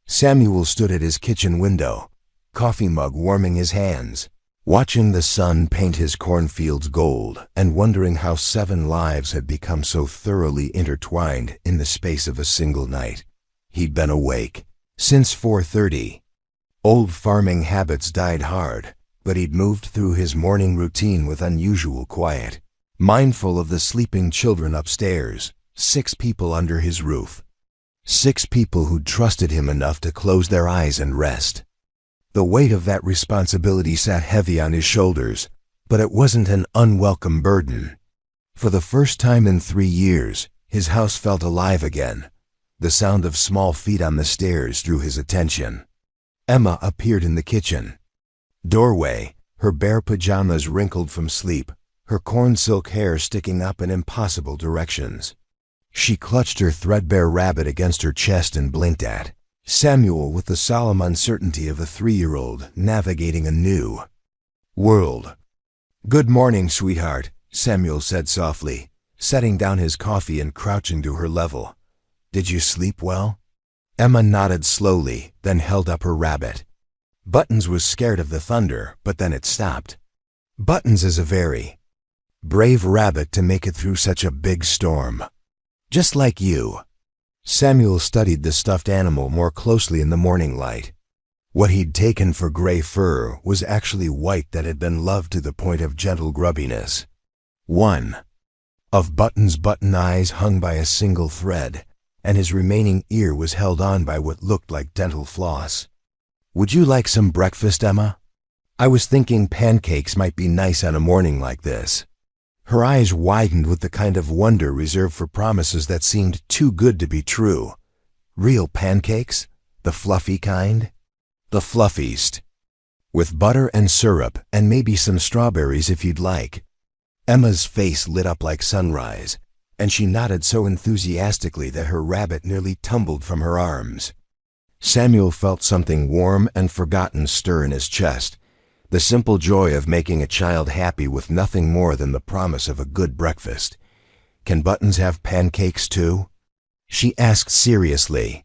Samuel stood at his kitchen window, coffee mug warming his hands, watching the sun paint his cornfields gold and wondering how 7 lives had become so thoroughly intertwined in the space of a single night. He'd been awake since 4:30. Old farming habits died hard, but he'd moved through his morning routine with unusual quiet, mindful of the sleeping children upstairs, 6 people under his roof. 6 people who'd trusted him enough to close their eyes and rest. The weight of that responsibility sat heavy on his shoulders, but it wasn't an unwelcome burden. For the first time in 3 years, his house felt alive again. The sound of small feet on the stairs drew his attention. Emma appeared in the kitchen doorway, her bare pajamas wrinkled from sleep, her corn silk hair sticking up in impossible directions. She clutched her threadbare rabbit against her chest and blinked at Samuel with the solemn uncertainty of a 3-year-old navigating a new world. "Good morning, sweetheart," Samuel said softly, setting down his coffee and crouching to her level. "Did you sleep well?" Emma nodded slowly, then held up her rabbit. Buttons was scared of the thunder, but then it stopped. Buttons is a very Brave rabbit to make it through such a big storm. Just like you. Samuel studied the stuffed animal more closely in the morning light. What he'd taken for gray fur was actually white that had been loved to the point of gentle grubbiness. One of Button's button eyes hung by a single thread, and his remaining ear was held on by what looked like dental floss. "Would you like some breakfast, Emma? I was thinking pancakes might be nice on a morning like this." Her eyes widened with the kind of wonder reserved for promises that seemed too good to be true. Real pancakes? The fluffy kind? The fluffiest. With butter and syrup and maybe some strawberries if you'd like. Emma's face lit up like sunrise, and she nodded so enthusiastically that her rabbit nearly tumbled from her arms. Samuel felt something warm and forgotten stir in his chest, the simple joy of making a child happy with nothing more than the promise of a good breakfast. "Can Buttons have pancakes too?" she asked seriously.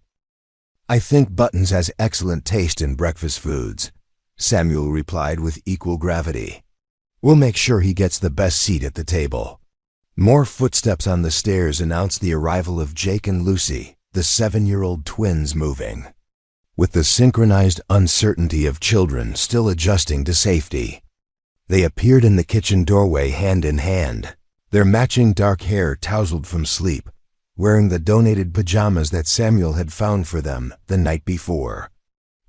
"I think Buttons has excellent taste in breakfast foods," Samuel replied with equal gravity. "We'll make sure he gets the best seat at the table." More footsteps on the stairs announced the arrival of Jake and Lucy, the 7-year-old twins moving. With the synchronized uncertainty of children still adjusting to safety, they appeared in the kitchen doorway hand in hand, their matching dark hair tousled from sleep, wearing the donated pajamas that Samuel had found for them the night before.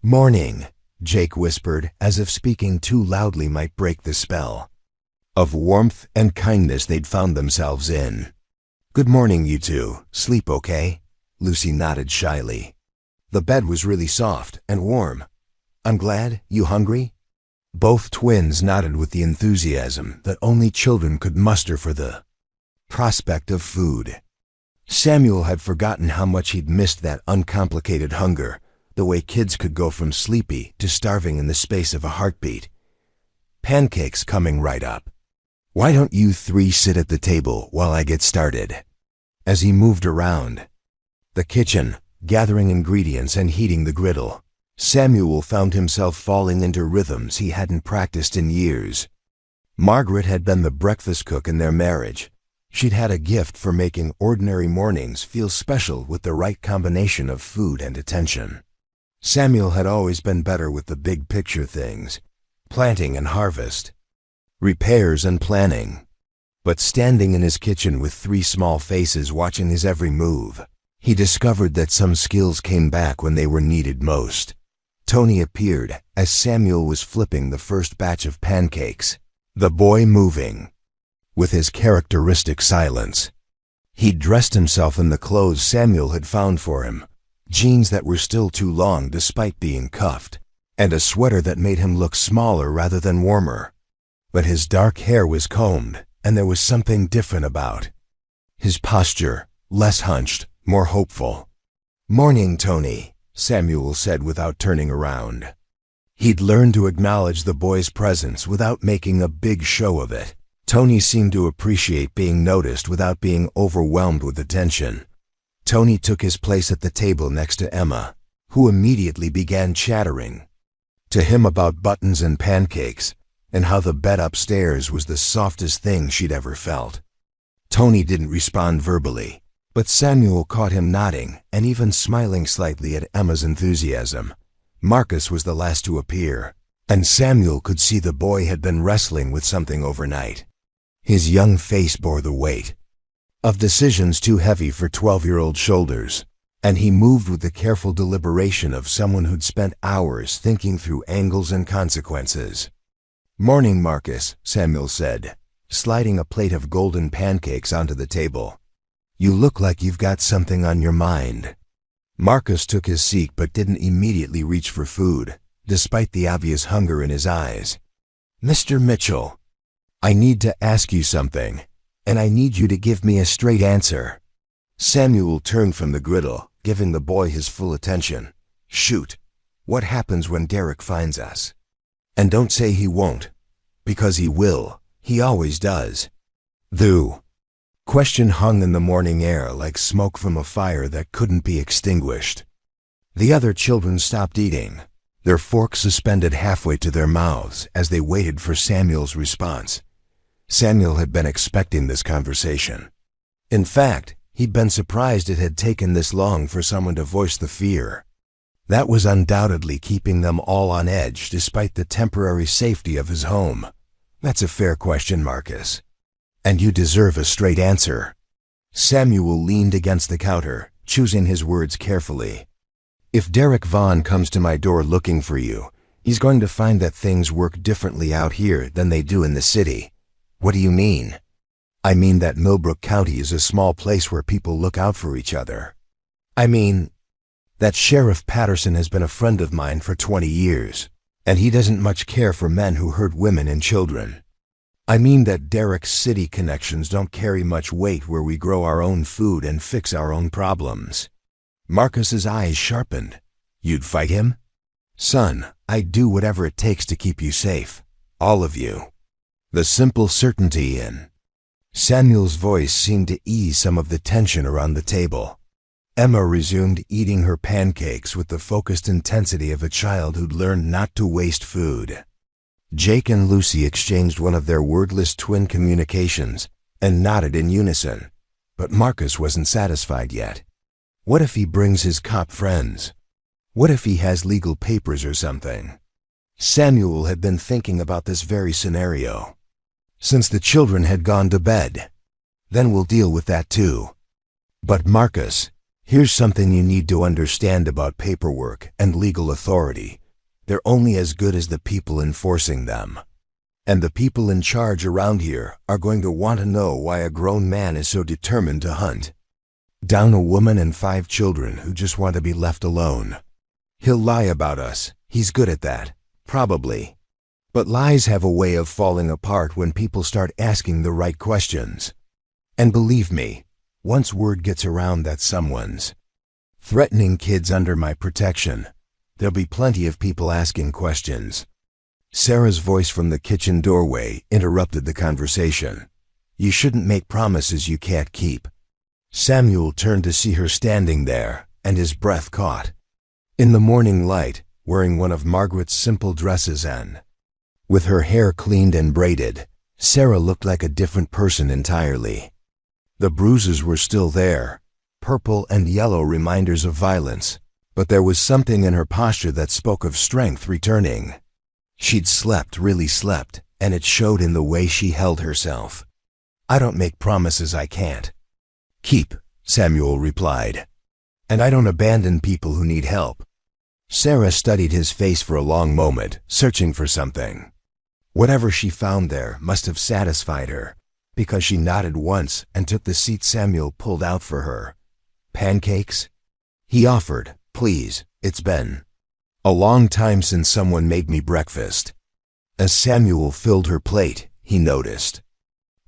"Morning," Jake whispered, as if speaking too loudly might break the spell of warmth and kindness they'd found themselves in. "Good morning, you two. Sleep okay?" Lucy nodded shyly. "The bed was really soft and warm. I'm glad. You hungry?" Both twins nodded with the enthusiasm that only children could muster for the prospect of food. Samuel had forgotten how much he'd missed that uncomplicated hunger, the way kids could go from sleepy to starving in the space of a heartbeat. "Pancakes coming right up. Why don't you three sit at the table while I get started?" As he moved around the kitchen, gathering ingredients and heating the griddle, Samuel found himself falling into rhythms he hadn't practiced in years. Margaret had been the breakfast cook in their marriage. She'd had a gift for making ordinary mornings feel special with the right combination of food and attention. Samuel had always been better with the big picture things, planting and harvest, repairs and planning. But standing in his kitchen with 3 small faces watching his every move, he discovered that some skills came back when they were needed most. Tony appeared as Samuel was flipping the first batch of pancakes, the boy moving with his characteristic silence. He'd dressed himself in the clothes Samuel had found for him, jeans that were still too long despite being cuffed, and a sweater that made him look smaller rather than warmer. But his dark hair was combed, and there was something different about his posture, less hunched, more hopeful. "Morning, Tony," Samuel said without turning around. He'd learned to acknowledge the boy's presence without making a big show of it. Tony seemed to appreciate being noticed without being overwhelmed with attention. Tony took his place at the table next to Emma, who immediately began chattering to him about Buttons and pancakes, and how the bed upstairs was the softest thing she'd ever felt. Tony didn't respond verbally, but Samuel caught him nodding and even smiling slightly at Emma's enthusiasm. Marcus was the last to appear, and Samuel could see the boy had been wrestling with something overnight. His young face bore the weight of decisions too heavy for 12-year-old shoulders, and he moved with the careful deliberation of someone who'd spent hours thinking through angles and consequences. "Morning, Marcus," Samuel said, sliding a plate of golden pancakes onto the table. "You look like you've got something on your mind." Marcus took his seat but didn't immediately reach for food, despite the obvious hunger in his eyes. "Mr. Mitchell, I need to ask you something, and I need you to give me a straight answer." Samuel turned from the griddle, giving the boy his full attention. "Shoot, what happens when Derek finds us? And don't say he won't, because he will. He always does." The question hung in the morning air like smoke from a fire that couldn't be extinguished. The other children stopped eating, their forks suspended halfway to their mouths as they waited for Samuel's response. Samuel had been expecting this conversation. In fact, he'd been surprised it had taken this long for someone to voice the fear. That was undoubtedly keeping them all on edge despite the temporary safety of his home. That's a fair question, Marcus. And you deserve a straight answer. Samuel leaned against the counter, choosing his words carefully. If Derek Vaughn comes to my door looking for you, he's going to find that things work differently out here than they do in the city. What do you mean? I mean that Millbrook County is a small place where people look out for each other. I mean that Sheriff Patterson has been a friend of mine for 20 years, and he doesn't much care for men who hurt women and children. I mean that Derek's city connections don't carry much weight where we grow our own food and fix our own problems. Marcus's eyes sharpened. You'd fight him? Son, I'd do whatever it takes to keep you safe. All of you. The simple certainty in Samuel's voice seemed to ease some of the tension around the table. Emma resumed eating her pancakes with the focused intensity of a child who'd learned not to waste food. Jake and Lucy exchanged one of their wordless twin communications and nodded in unison, but Marcus wasn't satisfied yet. What if he brings his cop friends? What if he has legal papers or something? Samuel had been thinking about this very scenario. Since the children had gone to bed, then we'll deal with that too. But Marcus, here's something you need to understand about paperwork and legal authority. They're only as good as the people enforcing them. And the people in charge around here are going to want to know why a grown man is so determined to hunt down a woman and 5 children who just want to be left alone. He'll lie about us. He's good at that. Probably. But lies have a way of falling apart when people start asking the right questions. And believe me, once word gets around that someone's threatening kids under my protection, there'll be plenty of people asking questions. Sarah's voice from the kitchen doorway interrupted the conversation. You shouldn't make promises you can't keep. Samuel turned to see her standing there, and his breath caught. In the morning light, wearing one of Margaret's simple dresses and with her hair cleaned and braided, Sarah looked like a different person entirely. The bruises were still there, purple and yellow reminders of violence, but there was something in her posture that spoke of strength returning. She'd slept, really slept, and it showed in the way she held herself. I don't make promises I can't keep, Samuel replied. And I don't abandon people who need help. Sarah studied his face for a long moment, searching for something. Whatever she found there must have satisfied her, because she nodded once and took the seat Samuel pulled out for her. Pancakes? He offered. Please, it's been a long time since someone made me breakfast. As Samuel filled her plate, he noticed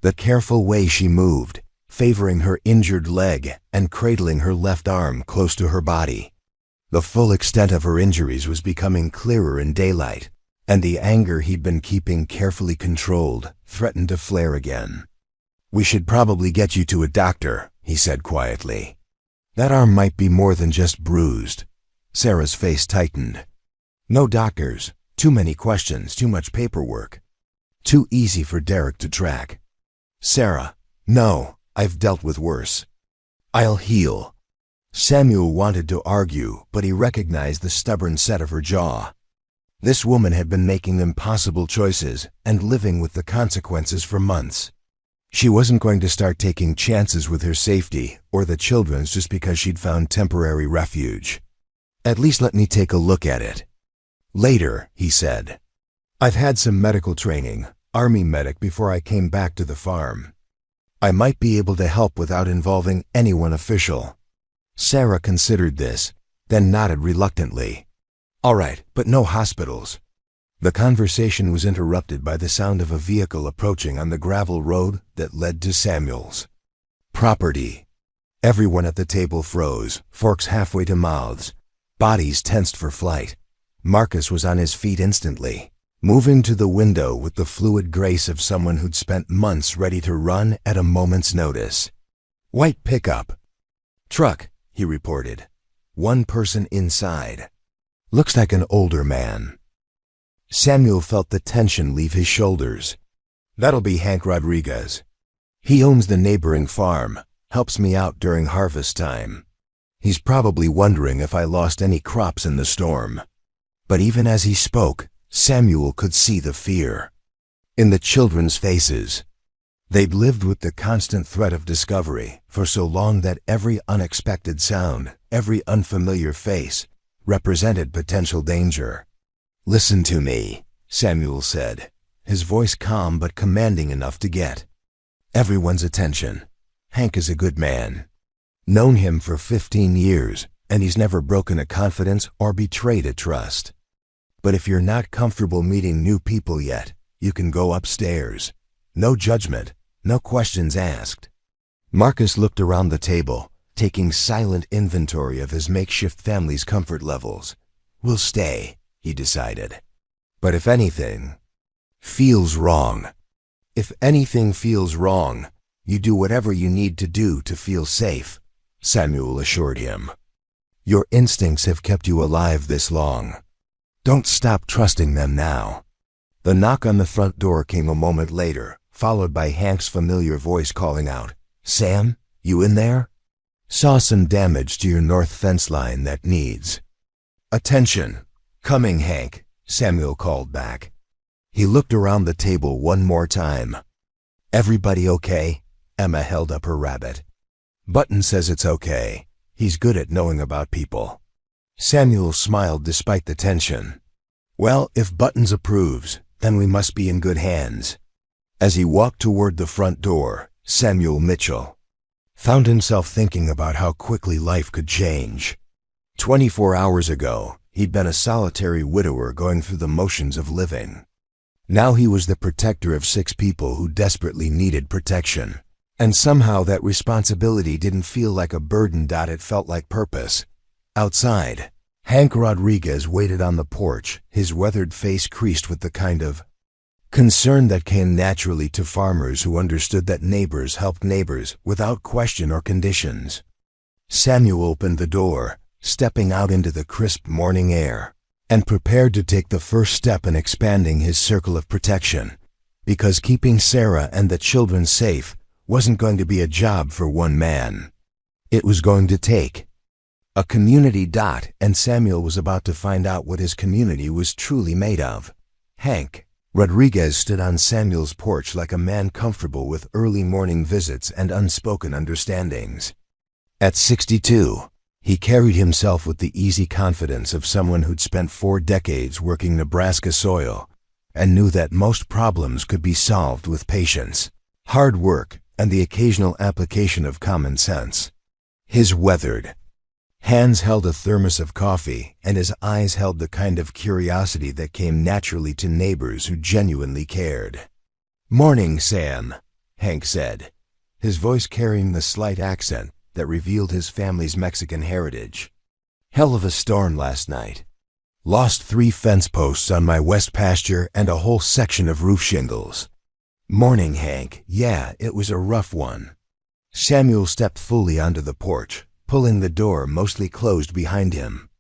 the careful way she moved, favoring her injured leg and cradling her left arm close to her body. The full extent of her injuries was becoming clearer in daylight, and the anger he'd been keeping carefully controlled threatened to flare again. We should probably get you to a doctor, he said quietly. That arm might be more than just bruised. Sarah's face tightened. No doctors, too many questions, too much paperwork. Too easy for Derek to track. Sarah, no, I've dealt with worse. I'll heal. Samuel wanted to argue, but he recognized the stubborn set of her jaw. This woman had been making impossible choices and living with the consequences for months. She wasn't going to start taking chances with her safety or the children's just because she'd found temporary refuge. At least let me take a look at it. Later, he said. I've had some medical training, Army medic, before I came back to the farm. I might be able to help without involving anyone official. Sarah considered this, then nodded reluctantly. All right, but no hospitals. The conversation was interrupted by the sound of a vehicle approaching on the gravel road that led to Samuel's property. Everyone at the table froze, forks halfway to mouths, bodies tensed for flight. Marcus was on his feet instantly, moving to the window with the fluid grace of someone who'd spent months ready to run at a moment's notice. White pickup. Truck, he reported. One person inside. Looks like an older man. Samuel felt the tension leave his shoulders. That'll be Hank Rodriguez. He owns the neighboring farm, helps me out during harvest time. He's probably wondering if I lost any crops in the storm." But even as he spoke, Samuel could see the fear in the children's faces. They'd lived with the constant threat of discovery for so long that every unexpected sound, every unfamiliar face, represented potential danger. "Listen to me," Samuel said, his voice calm but commanding enough to get everyone's attention. "Hank is a good man. Known him for 15 years, and he's never broken a confidence or betrayed a trust. But if you're not comfortable meeting new people yet, you can go upstairs. No judgment, no questions asked." Marcus looked around the table, taking silent inventory of his makeshift family's comfort levels. "We'll stay," he decided. "But if anything feels wrong, you do whatever you need to do to feel safe," Samuel assured him. "Your instincts have kept you alive this long. Don't stop trusting them now." The knock on the front door came a moment later, followed by Hank's familiar voice calling out, "Sam, you in there? Saw some damage to your north fence line that needs attention." "Coming, Hank," Samuel called back. He looked around the table one more time. "Everybody okay?" Emma held up her rabbit. "Button says it's okay. He's good at knowing about people." Samuel smiled despite the tension. "Well, if Buttons approves, then we must be in good hands." As he walked toward the front door, Samuel Mitchell found himself thinking about how quickly life could change. 24 hours ago, he'd been a solitary widower going through the motions of living. Now he was the protector of 6 people who desperately needed protection. And somehow that responsibility didn't feel like a burden. It felt like purpose. Outside, Hank Rodriguez waited on the porch, his weathered face creased with the kind of concern that came naturally to farmers who understood that neighbors helped neighbors without question or conditions. Samuel opened the door, stepping out into the crisp morning air, and prepared to take the first step in expanding his circle of protection, because keeping Sarah and the children safe wasn't going to be a job for one man. It was going to take a community. And Samuel was about to find out what his community was truly made of. Hank Rodriguez stood on Samuel's porch like a man comfortable with early morning visits and unspoken understandings. At 62, he carried himself with the easy confidence of someone who'd spent 4 decades working Nebraska soil and knew that most problems could be solved with patience, hard work, and the occasional application of common sense. His weathered hands held a thermos of coffee, and his eyes held the kind of curiosity that came naturally to neighbors who genuinely cared. "Morning, Sam," Hank said, his voice carrying the slight accent that revealed his family's Mexican heritage. "Hell of a storm last night. Lost 3 fence posts on my west pasture and a whole section of roof shingles." "Morning, Hank. Yeah, it was a rough one." Samuel stepped fully onto the porch, pulling the door mostly closed behind him.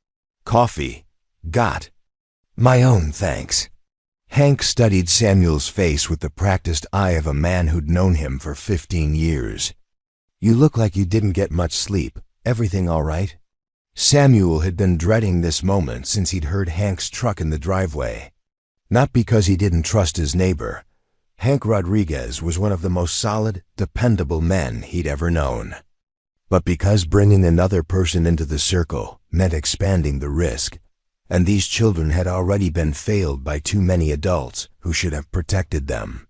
"Coffee? Got my own, thanks." Hank studied Samuel's face with the practiced eye of a man who'd known him for 15 years. "You look like you didn't get much sleep. Everything all right?" Samuel had been dreading this moment since he'd heard Hank's truck in the driveway. Not because he didn't trust his neighbor. Hank Rodriguez was one of the most solid, dependable men he'd ever known. But because bringing another person into the circle meant expanding the risk, and these children had already been failed by too many adults who should have protected them.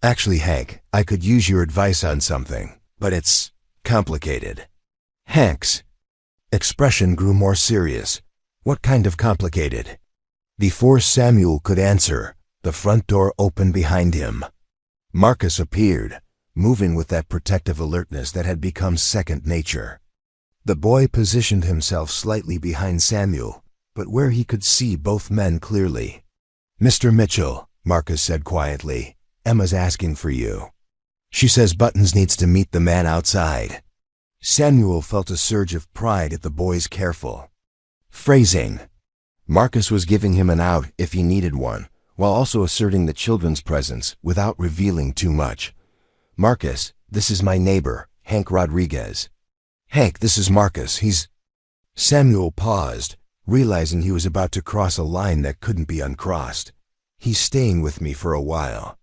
"Actually, Hank, I could use your advice on something, but it's complicated." Hank's expression grew more serious. "What kind of complicated?" Before Samuel could answer, the front door opened behind him. Marcus appeared, moving with that protective alertness that had become second nature. The boy positioned himself slightly behind Samuel, but where he could see both men clearly. "Mr. Mitchell," Marcus said quietly, "Emma's asking for you. She says Buttons needs to meet the man outside." Samuel felt a surge of pride at the boy's careful phrasing. Marcus was giving him an out if he needed one, while also asserting the children's presence without revealing too much. "Marcus, this is my neighbor, Hank Rodriguez." "Hank, this is Marcus, he's—" Samuel paused, realizing he was about to cross a line that couldn't be uncrossed. "He's staying with me for a while."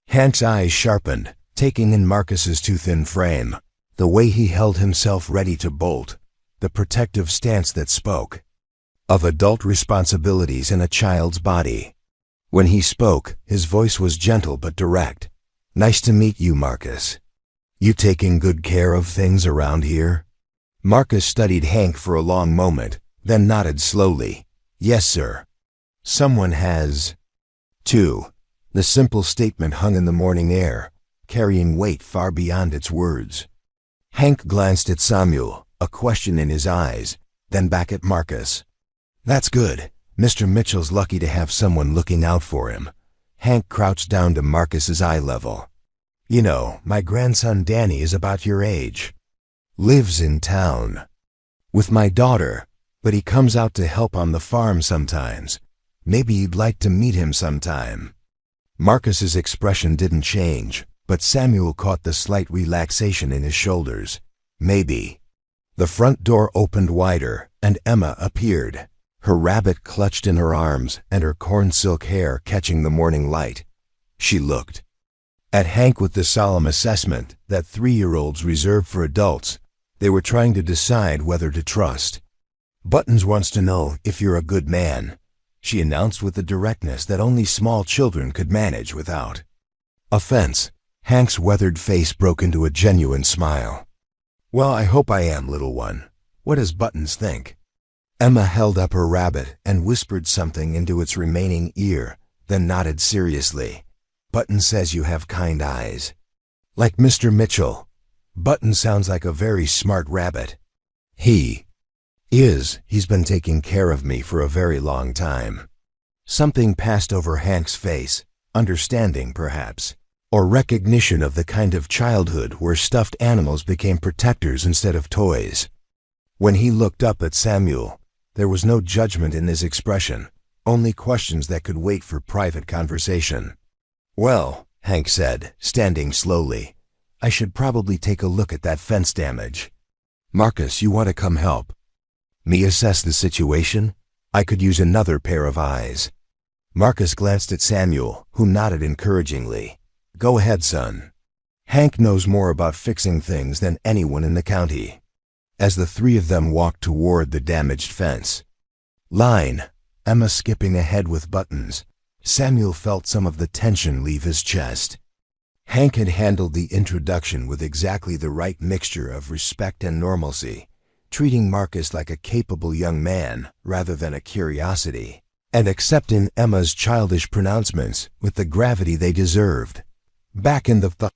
Hank's eyes sharpened, taking in Marcus's too thin frame, the way he held himself ready to bolt, the protective stance that spoke of adult responsibilities in a child's body. When he spoke, his voice was gentle but direct. "Nice to meet you, Marcus. You taking good care of things around here?" Marcus studied Hank for a long moment, then nodded slowly. "Yes, sir. Someone has to." The simple statement hung in the morning air, carrying weight far beyond its words. Hank glanced at Samuel, a question in his eyes, then back at Marcus. "That's good. Mr. Mitchell's lucky to have someone looking out for him." Hank crouched down to Marcus's eye level. "You know, my grandson Danny is about your age. Lives in town with my daughter, but he comes out to help on the farm sometimes. Maybe you'd like to meet him sometime." Marcus's expression didn't change, but Samuel caught the slight relaxation in his shoulders. "Maybe." The front door opened wider, and Emma appeared, her rabbit clutched in her arms and her corn silk hair catching the morning light. She looked at Hank with the solemn assessment that 3-year-olds reserve for adults. They were trying to decide whether to trust. "Buttons wants to know if you're a good man," she announced with the directness that only small children could manage without offense. Hank's weathered face broke into a genuine smile. "Well, I hope I am, little one. What does Buttons think?" Emma held up her rabbit and whispered something into its remaining ear, then nodded seriously. "Buttons says you have kind eyes. Like Mr. Mitchell. Buttons sounds like a very smart rabbit." He is. He's been taking care of me for a very long time." Something passed over Hank's face, understanding perhaps, or recognition of the kind of childhood where stuffed animals became protectors instead of toys. When he looked up at Samuel, there was no judgment in his expression, only questions that could wait for private conversation. "Well," Hank said, standing slowly, "I should probably take a look at that fence damage. Marcus, you want to come help me assess the situation? I could use another pair of eyes." Marcus glanced at Samuel, who nodded encouragingly. "Go ahead, son. Hank knows more about fixing things than anyone in the county." As the three of them walked toward the damaged fence line, Emma skipping ahead with Buttons, Samuel felt some of the tension leave his chest. Hank had handled the introduction with exactly the right mixture of respect and normalcy, treating Marcus like a capable young man rather than a curiosity, and accepting Emma's childish pronouncements with the gravity they deserved. Back in the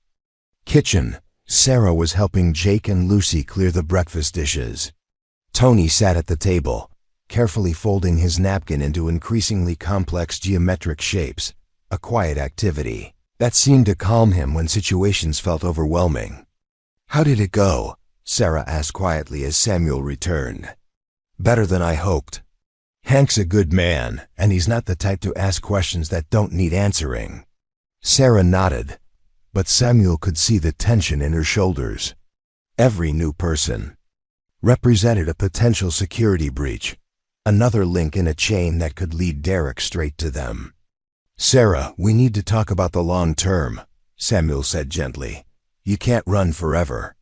kitchen, Sarah was helping Jake and Lucy clear the breakfast dishes. Tony sat at the table, carefully folding his napkin into increasingly complex geometric shapes, a quiet activity that seemed to calm him when situations felt overwhelming. "How did it go?" Sarah asked quietly as Samuel returned. "Better than I hoped. Hank's a good man, and he's not the type to ask questions that don't need answering." Sarah nodded, but Samuel could see the tension in her shoulders. Every new person represented a potential security breach, another link in a chain that could lead Derek straight to them. "Sarah, we need to talk about the long term," Samuel said gently. "You can't run forever.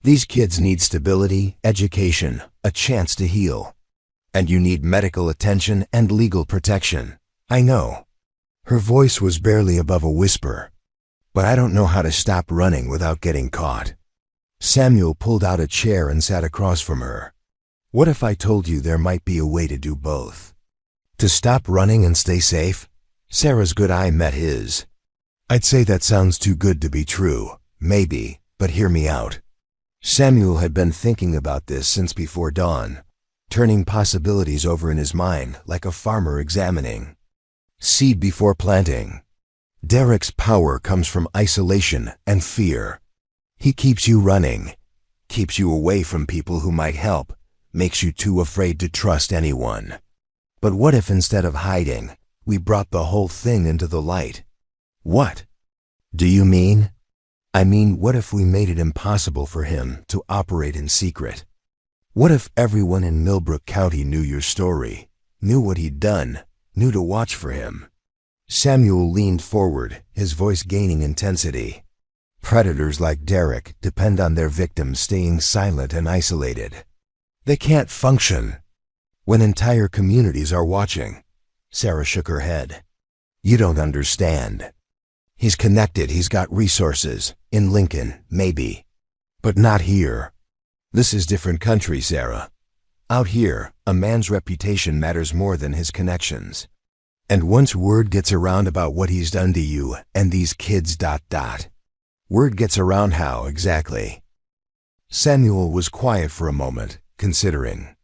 These kids need stability, education, a chance to heal. And you need medical attention and legal protection. I know." Her voice was barely above a whisper. "But I don't know how to stop running without getting caught." Samuel pulled out a chair and sat across from her. "What if I told you there might be a way to do both? To stop running and stay safe?" Sarah's good eye met his. "I'd say that sounds too good to be true, maybe, but hear me out." Samuel had been thinking about this since before dawn, turning possibilities over in his mind like a farmer examining seed before planting. Derek's power comes from isolation and fear. He keeps you running, keeps you away from people who might help, makes you too afraid to trust anyone. But what if instead of hiding, We brought the whole thing into the light. What do you mean? I mean, what if we made it impossible for him to operate in secret? What if everyone in Millbrook County knew your story, knew what he'd done, knew to watch for him? Samuel leaned forward, his voice gaining intensity. Predators like Derek depend on their victims staying silent and isolated. They can't function when entire communities are watching. Sarah shook her head. You don't understand. He's connected, he's got resources. In Lincoln, maybe. But not here. This is different country, Sarah. Out here, a man's reputation matters more than his connections. And once word gets around about what he's done to you and these kids ... Word gets around how, exactly? Samuel was quiet for a moment, considering.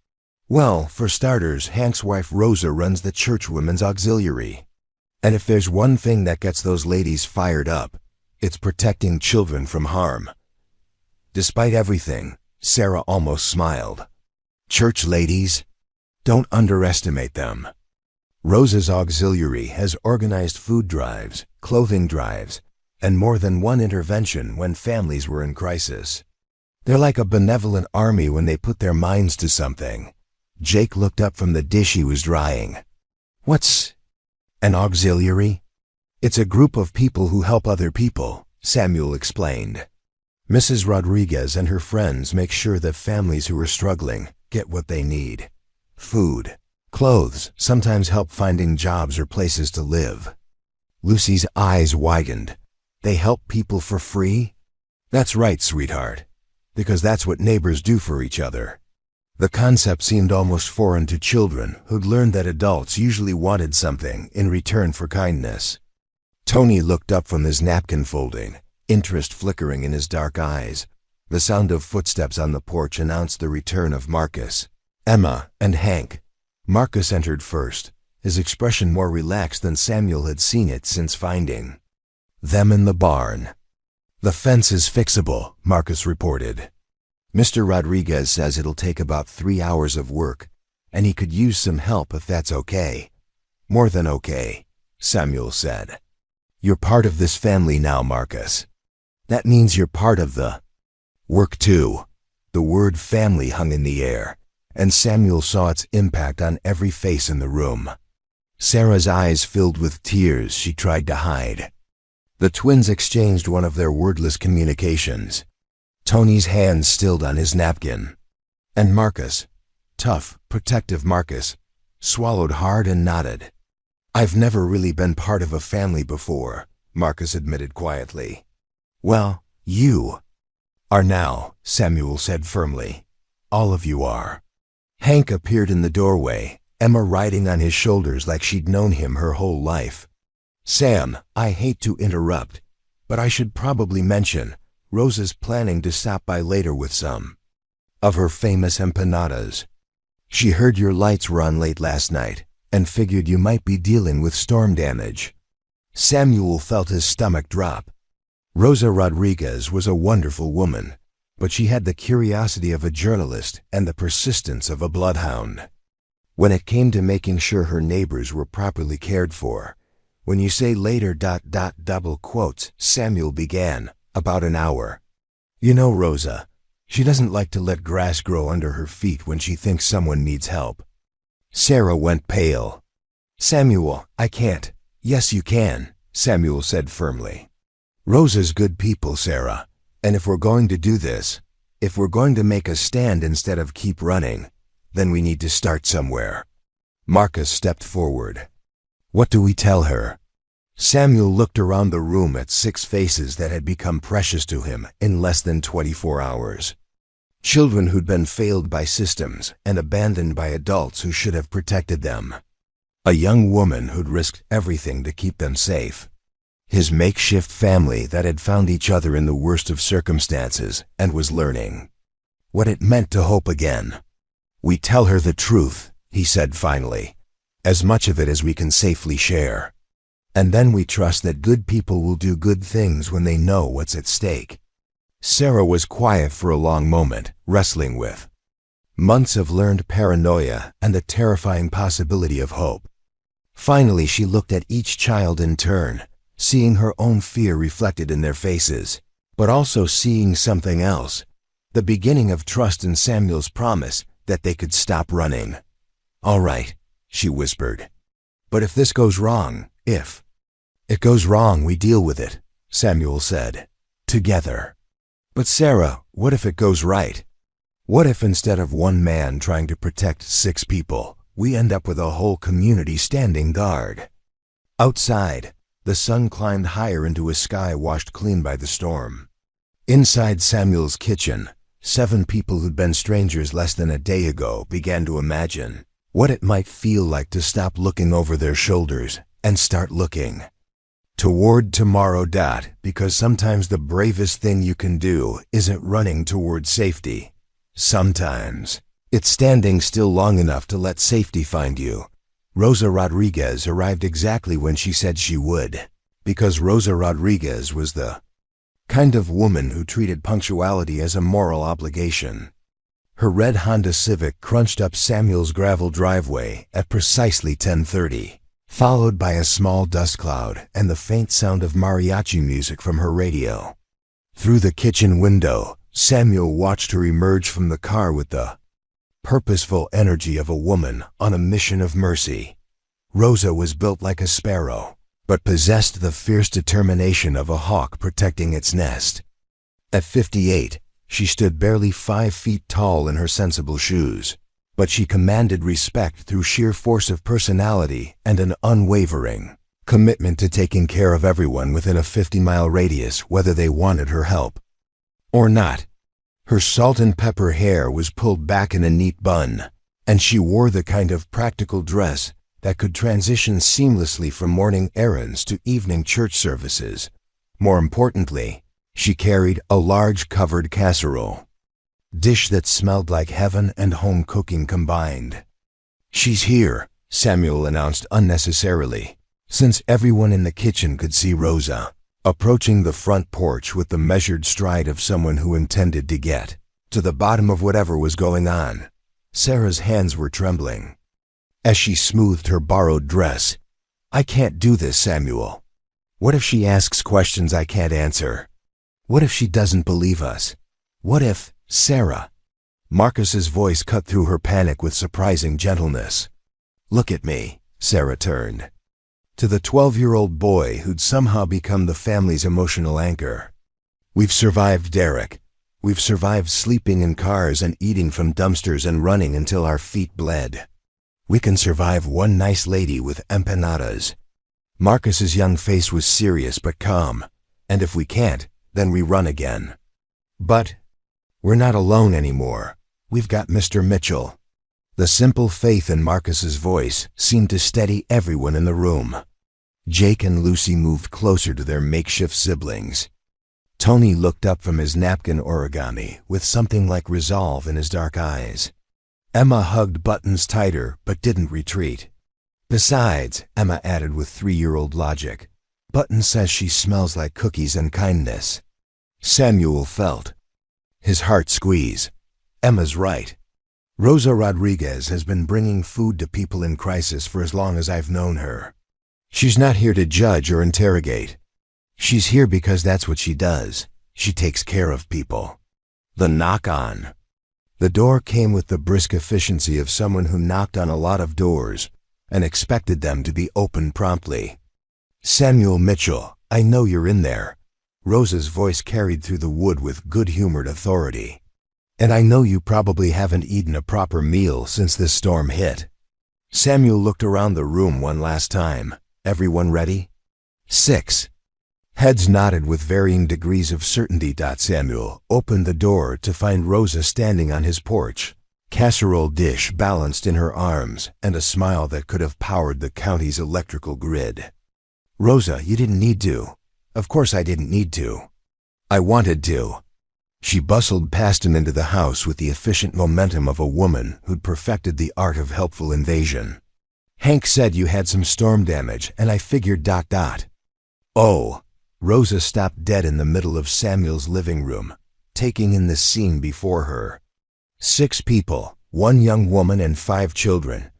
Well, for starters, Hank's wife Rosa runs the church women's auxiliary. And if there's one thing that gets those ladies fired up, it's protecting children from harm. Despite everything, Sarah almost smiled. Church ladies? Don't underestimate them. Rosa's auxiliary has organized food drives, clothing drives, and more than one intervention when families were in crisis. They're like a benevolent army when they put their minds to something. Jake looked up from the dish he was drying. What's an auxiliary? It's a group of people who help other people, Samuel explained. Mrs. Rodriguez and her friends make sure that families who are struggling get what they need. Food, clothes, sometimes help finding jobs or places to live. Lucy's eyes widened. They help people for free? That's right, sweetheart. Because that's what neighbors do for each other. The concept seemed almost foreign to children who'd learned that adults usually wanted something in return for kindness. Tony looked up from his napkin folding, interest flickering in his dark eyes. The sound of footsteps on the porch announced the return of Marcus, Emma, and Hank. Marcus entered first, his expression more relaxed than Samuel had seen it since finding them in the barn. The fence is fixable, Marcus reported. Mr. Rodriguez says it'll take about 3 hours of work, and he could use some help if that's okay. More than okay, Samuel said. You're part of this family now, Marcus. That means you're part of the work too. The word family hung in the air, and Samuel saw its impact on every face in the room. Sarah's eyes filled with tears she tried to hide. The twins exchanged one of their wordless communications. Tony's hand stilled on his napkin. And Marcus, tough, protective Marcus, swallowed hard and nodded. I've never really been part of a family before, Marcus admitted quietly. Well, you are now, Samuel said firmly. All of you are. Hank appeared in the doorway, Emma riding on his shoulders like she'd known him her whole life. Sam, I hate to interrupt, but I should probably mention Rosa's planning to stop by later with some of her famous empanadas. She heard your lights were on late last night and figured you might be dealing with storm damage. Samuel felt his stomach drop. Rosa Rodriguez was a wonderful woman, but she had the curiosity of a journalist and the persistence of a bloodhound. When it came to making sure her neighbors were properly cared for, when you say later ... double quotes, Samuel began, about an hour. You know Rosa, she doesn't like to let grass grow under her feet when she thinks someone needs help. Sarah went pale. Samuel, I can't. Yes, you can, Samuel said firmly. Rosa's good people, Sarah, and if we're going to do this, if we're going to make a stand instead of keep running, then we need to start somewhere. Marcus stepped forward. What do we tell her? Samuel looked around the room at 6 faces that had become precious to him in less than 24 hours. Children who'd been failed by systems and abandoned by adults who should have protected them. A young woman who'd risked everything to keep them safe. His makeshift family that had found each other in the worst of circumstances and was learning what it meant to hope again. We tell her the truth, he said finally, as much of it as we can safely share. And then we trust that good people will do good things when they know what's at stake. Sarah was quiet for a long moment, wrestling with months of learned paranoia and the terrifying possibility of hope. Finally, she looked at each child in turn, seeing her own fear reflected in their faces, but also seeing something else, the beginning of trust in Samuel's promise that they could stop running. "All right," she whispered. "But if this goes wrong, if it goes wrong, we deal with it," Samuel said. "Together." "But Sarah, what if it goes right? What if instead of one man trying to protect 6 people, we end up with a whole community standing guard?" Outside, the sun climbed higher into a sky washed clean by the storm. Inside Samuel's kitchen, 7 people who'd been strangers less than a day ago began to imagine what it might feel like to stop looking over their shoulders and start looking toward tomorrow. Because sometimes the bravest thing you can do isn't running toward safety. Sometimes it's standing still long enough to let safety find you. Rosa Rodriguez arrived exactly when she said she would, because Rosa Rodriguez was the kind of woman who treated punctuality as a moral obligation. Her red Honda Civic crunched up Samuel's gravel driveway at precisely 10:30, followed by a small dust cloud and the faint sound of mariachi music from her radio. Through the kitchen window, Samuel watched her emerge from the car with the purposeful energy of a woman on a mission of mercy. Rosa was built like a sparrow, but possessed the fierce determination of a hawk protecting its nest. At 58, she stood barely 5 feet tall in her sensible shoes, but she commanded respect through sheer force of personality and an unwavering commitment to taking care of everyone within a 50-mile radius, whether they wanted her help or not. Her salt and pepper hair was pulled back in a neat bun, and she wore the kind of practical dress that could transition seamlessly from morning errands to evening church services. More importantly, she carried a large covered casserole dish that smelled like heaven and home cooking combined. "She's here," Samuel announced unnecessarily, since everyone in the kitchen could see Rosa approaching the front porch with the measured stride of someone who intended to get to the bottom of whatever was going on. Sarah's hands were trembling as she smoothed her borrowed dress. "I can't do this, Samuel. What if she asks questions I can't answer? What if she doesn't believe us? What if, Sarah?" Marcus's voice cut through her panic with surprising gentleness. "Look at me," Sarah turned to the 12-year-old boy who'd somehow become the family's emotional anchor. "We've survived Derek. We've survived sleeping in cars and eating from dumpsters and running until our feet bled. We can survive one nice lady with empanadas." Marcus's young face was serious but calm. "And if we can't, then we run again. But we're not alone anymore. We've got Mr. Mitchell." The simple faith in Marcus's voice seemed to steady everyone in the room. Jake and Lucy moved closer to their makeshift siblings. Tony looked up from his napkin origami with something like resolve in his dark eyes. Emma hugged Buttons tighter but didn't retreat. "Besides," Emma added with 3-year-old logic, "Buttons says she smells like cookies and kindness." Samuel felt his heart squeeze. Emma's right. Rosa Rodriguez has been bringing food to people in crisis for as long as I've known her. She's not here to judge or interrogate. She's here because that's what she does. She takes care of people. The knock on the door came with the brisk efficiency of someone who knocked on a lot of doors and expected them to be opened promptly. "Samuel Mitchell, I know you're in there." Rosa's voice carried through the wood with good-humored authority. "And I know you probably haven't eaten a proper meal since this storm hit." Samuel looked around the room one last time. "Everyone ready?" 6. Heads nodded with varying degrees of certainty. Samuel opened the door to find Rosa standing on his porch, casserole dish balanced in her arms and a smile that could have powered the county's electrical grid. "Rosa, you didn't need to." "Of course I didn't need to. I wanted to." She bustled past him into the house with the efficient momentum of a woman who'd perfected the art of helpful invasion. "Hank said you had some storm damage, and I figured ... "Oh." Rosa stopped dead in the middle of Samuel's living room, taking in the scene before her. 6 people, 1 young woman and 5 children,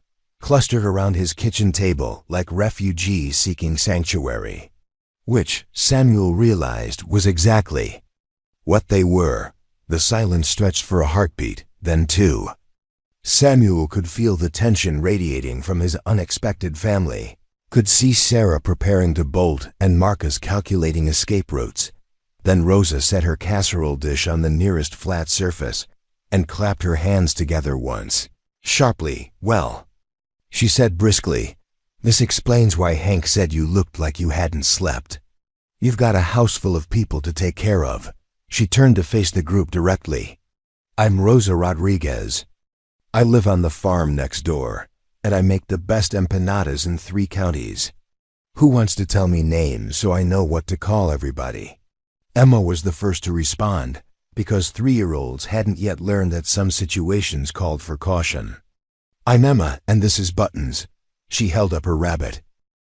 clustered around his kitchen table like refugees seeking sanctuary. Which, Samuel realized, was exactly what they were. The silence stretched for a heartbeat, then two. Samuel could feel the tension radiating from his unexpected family, could see Sarah preparing to bolt and Marcus calculating escape routes. Then Rosa set her casserole dish on the nearest flat surface and clapped her hands together once, sharply. "Well," she said briskly, "this explains why Hank said you looked like you hadn't slept. You've got a house full of people to take care of." She turned to face the group directly. "I'm Rosa Rodriguez. I live on the farm next door, and I make the best empanadas in 3 counties. Who wants to tell me names so I know what to call everybody?" Emma was the first to respond, because 3-year-olds hadn't yet learned that some situations called for caution. "I'm Emma, and this is Buttons." She held up her rabbit.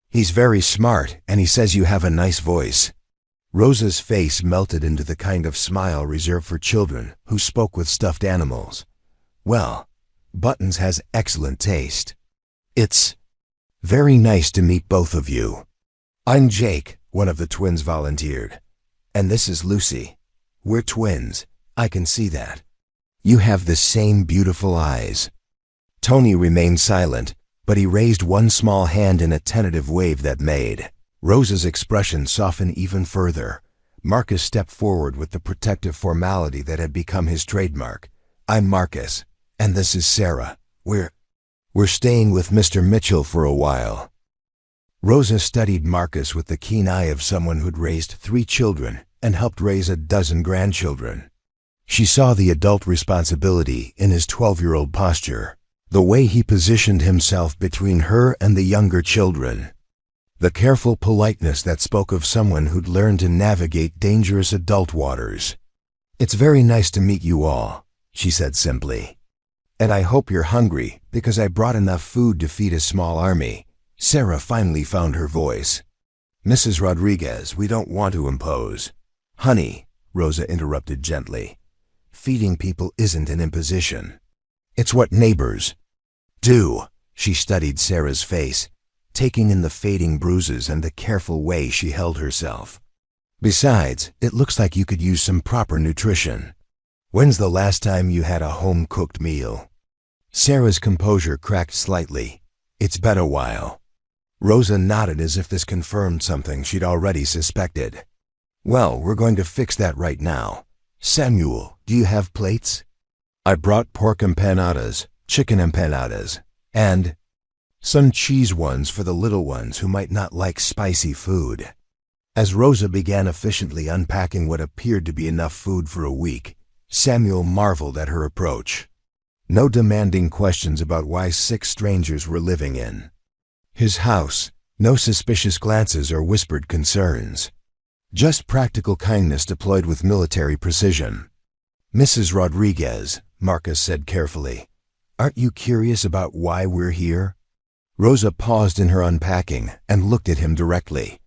"He's very smart, and he says you have a nice voice." Rosa's face melted into the kind of smile reserved for children who spoke with stuffed animals. "Well, Buttons has excellent taste. It's very nice to meet both of you." "I'm Jake," one of the twins volunteered. "And this is Lucy. We're twins. I can see that. You have the same beautiful eyes." Tony remained silent, but he raised one small hand in a tentative wave that made Rosa's expression soften even further. Marcus stepped forward with the protective formality that had become his trademark. "I'm Marcus, and this is Sarah. We're staying with Mr. Mitchell for a while." Rosa studied Marcus with the keen eye of someone who'd raised 3 children and helped raise a dozen grandchildren. She saw the adult responsibility in his 12-year-old posture, the way he positioned himself between her and the younger children, the careful politeness that spoke of someone who'd learned to navigate dangerous adult waters. "It's very nice to meet you all," she said simply. "And I hope you're hungry, because I brought enough food to feed a small army." Sarah finally found her voice. "Mrs. Rodriguez, we don't want to impose." "Honey," Rosa interrupted gently, "feeding people isn't an imposition. It's what neighbors do." She studied Sarah's face, taking in the fading bruises and the careful way she held herself. "Besides, it looks like you could use some proper nutrition. When's the last time you had a home-cooked meal?" Sarah's composure cracked slightly. "It's been a while." Rosa nodded as if this confirmed something she'd already suspected. "Well, we're going to fix that right now. Samuel, do you have plates?" "I brought pork empanadas, chicken empanadas, and some cheese ones for the little ones who might not like spicy food." As Rosa began efficiently unpacking what appeared to be enough food for a week, Samuel marveled at her approach. No demanding questions about why 6 strangers were living in his house, no suspicious glances or whispered concerns. Just practical kindness deployed with military precision. "Mrs. Rodriguez," Marcus said carefully, "aren't you curious about why we're here?" Rosa paused in her unpacking and looked at him directly.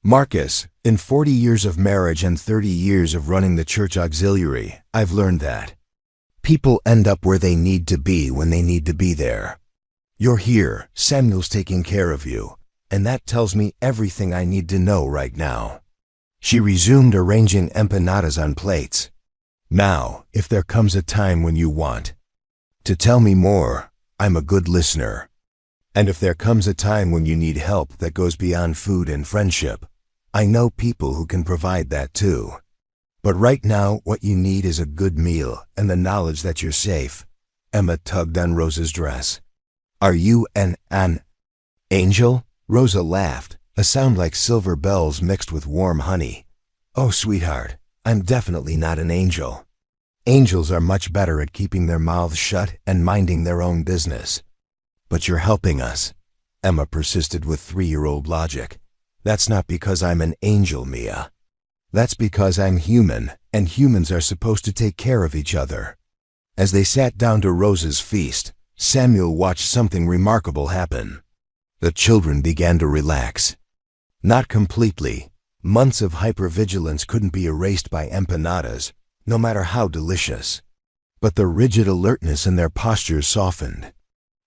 "Marcus, in 40 years of marriage and 30 years of running the church auxiliary, I've learned that people end up where they need to be when they need to be there. You're here, Samuel's taking care of you, and that tells me everything I need to know right now." She resumed arranging empanadas on plates. "Now, if there comes a time when you want to tell me more, I'm a good listener. And if there comes a time when you need help that goes beyond food and friendship, I know people who can provide that too. But right now, what you need is a good meal and the knowledge that you're safe." Emma tugged on Rosa's dress. "Are you an angel?" Rosa laughed, a sound like silver bells mixed with warm honey. "Oh, sweetheart, I'm definitely not an angel. Angels are much better at keeping their mouths shut and minding their own business. But you're helping us," Emma persisted with 3-year-old logic. "That's not because I'm an angel, Mia. That's because I'm human, and humans are supposed to take care of each other." As they sat down to Rosa's feast, Samuel watched something remarkable happen. The children began to relax. Not completely. Months of hypervigilance couldn't be erased by empanadas, no matter how delicious. But the rigid alertness in their postures softened.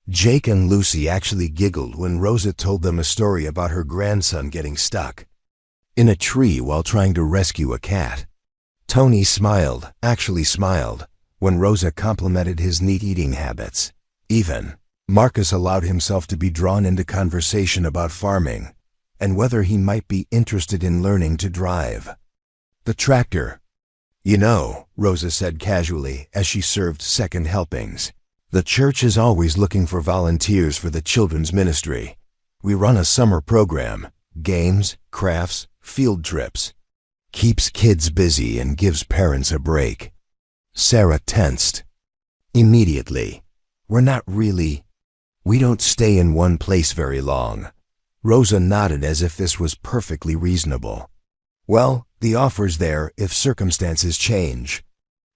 Jake and Lucy actually giggled when Rosa told them a story about her grandson getting stuck in a tree while trying to rescue a cat. Tony actually smiled, when Rosa complimented his neat eating habits. Even Marcus allowed himself to be drawn into conversation about farming and whether he might be interested in learning to drive the tractor. You know, Rosa said casually as she served second helpings, the church is always looking for volunteers for the children's ministry. We run a summer program, games, crafts, field trips. Keeps kids busy and gives parents a break. Sarah tensed. Immediately. We don't stay in one place very long. Rosa nodded as if this was perfectly reasonable. Well, the offer's there if circumstances change.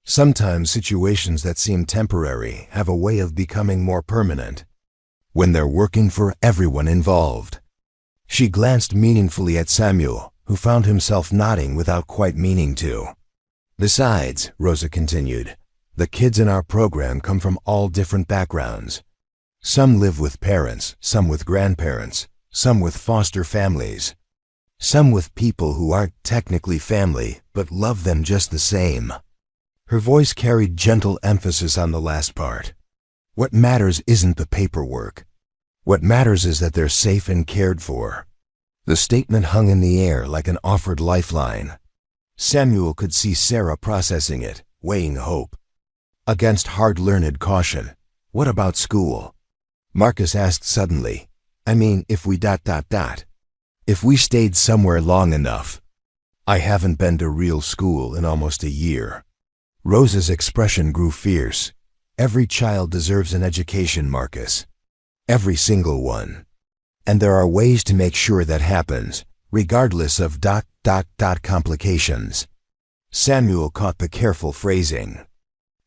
Sometimes situations that seem temporary have a way of becoming more permanent when they're working for everyone involved. She glanced meaningfully at Samuel, who found himself nodding without quite meaning to. Besides, Rosa continued, the kids in our program come from all different backgrounds. Some live with parents, some with grandparents, some with foster families, some with people who aren't technically family but love them just the same. Her voice carried gentle emphasis on the last part. What matters isn't the paperwork. What matters is that they're safe and cared for. The statement hung in the air like an offered lifeline. Samuel could see Sarah processing it, weighing hope against hard-learned caution. What about school? Marcus asked suddenly. I mean, if we ... If we stayed somewhere long enough. I haven't been to real school in almost a year. Rosa's expression grew fierce. Every child deserves an education, Marcus. Every single one. And there are ways to make sure that happens, regardless of ... complications. Samuel caught the careful phrasing.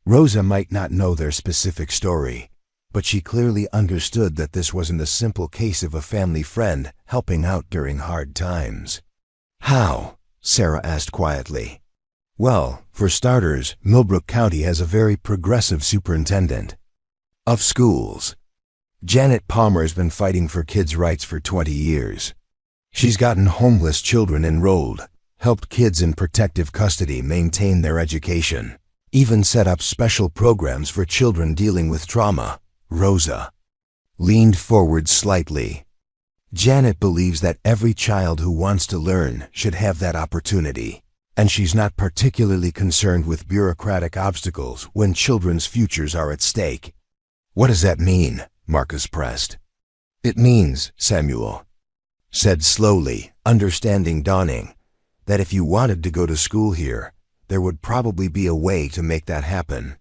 Rosa might not know their specific story, but she clearly understood that this wasn't a simple case of a family friend helping out during hard times. How? Sarah asked quietly. Well, for starters, Millbrook County has a very progressive superintendent of schools. Janet Palmer's been fighting for kids' rights for 20 years. She's gotten homeless children enrolled, helped kids in protective custody maintain their education, even set up special programs for children dealing with trauma. Rosa leaned forward slightly. Janet believes that every child who wants to learn should have that opportunity, and she's not particularly concerned with bureaucratic obstacles when children's futures are at stake. What does that mean? Marcus pressed. It means, Samuel said slowly, understanding dawning, that if you wanted to go to school here, there would probably be a way to make that happen.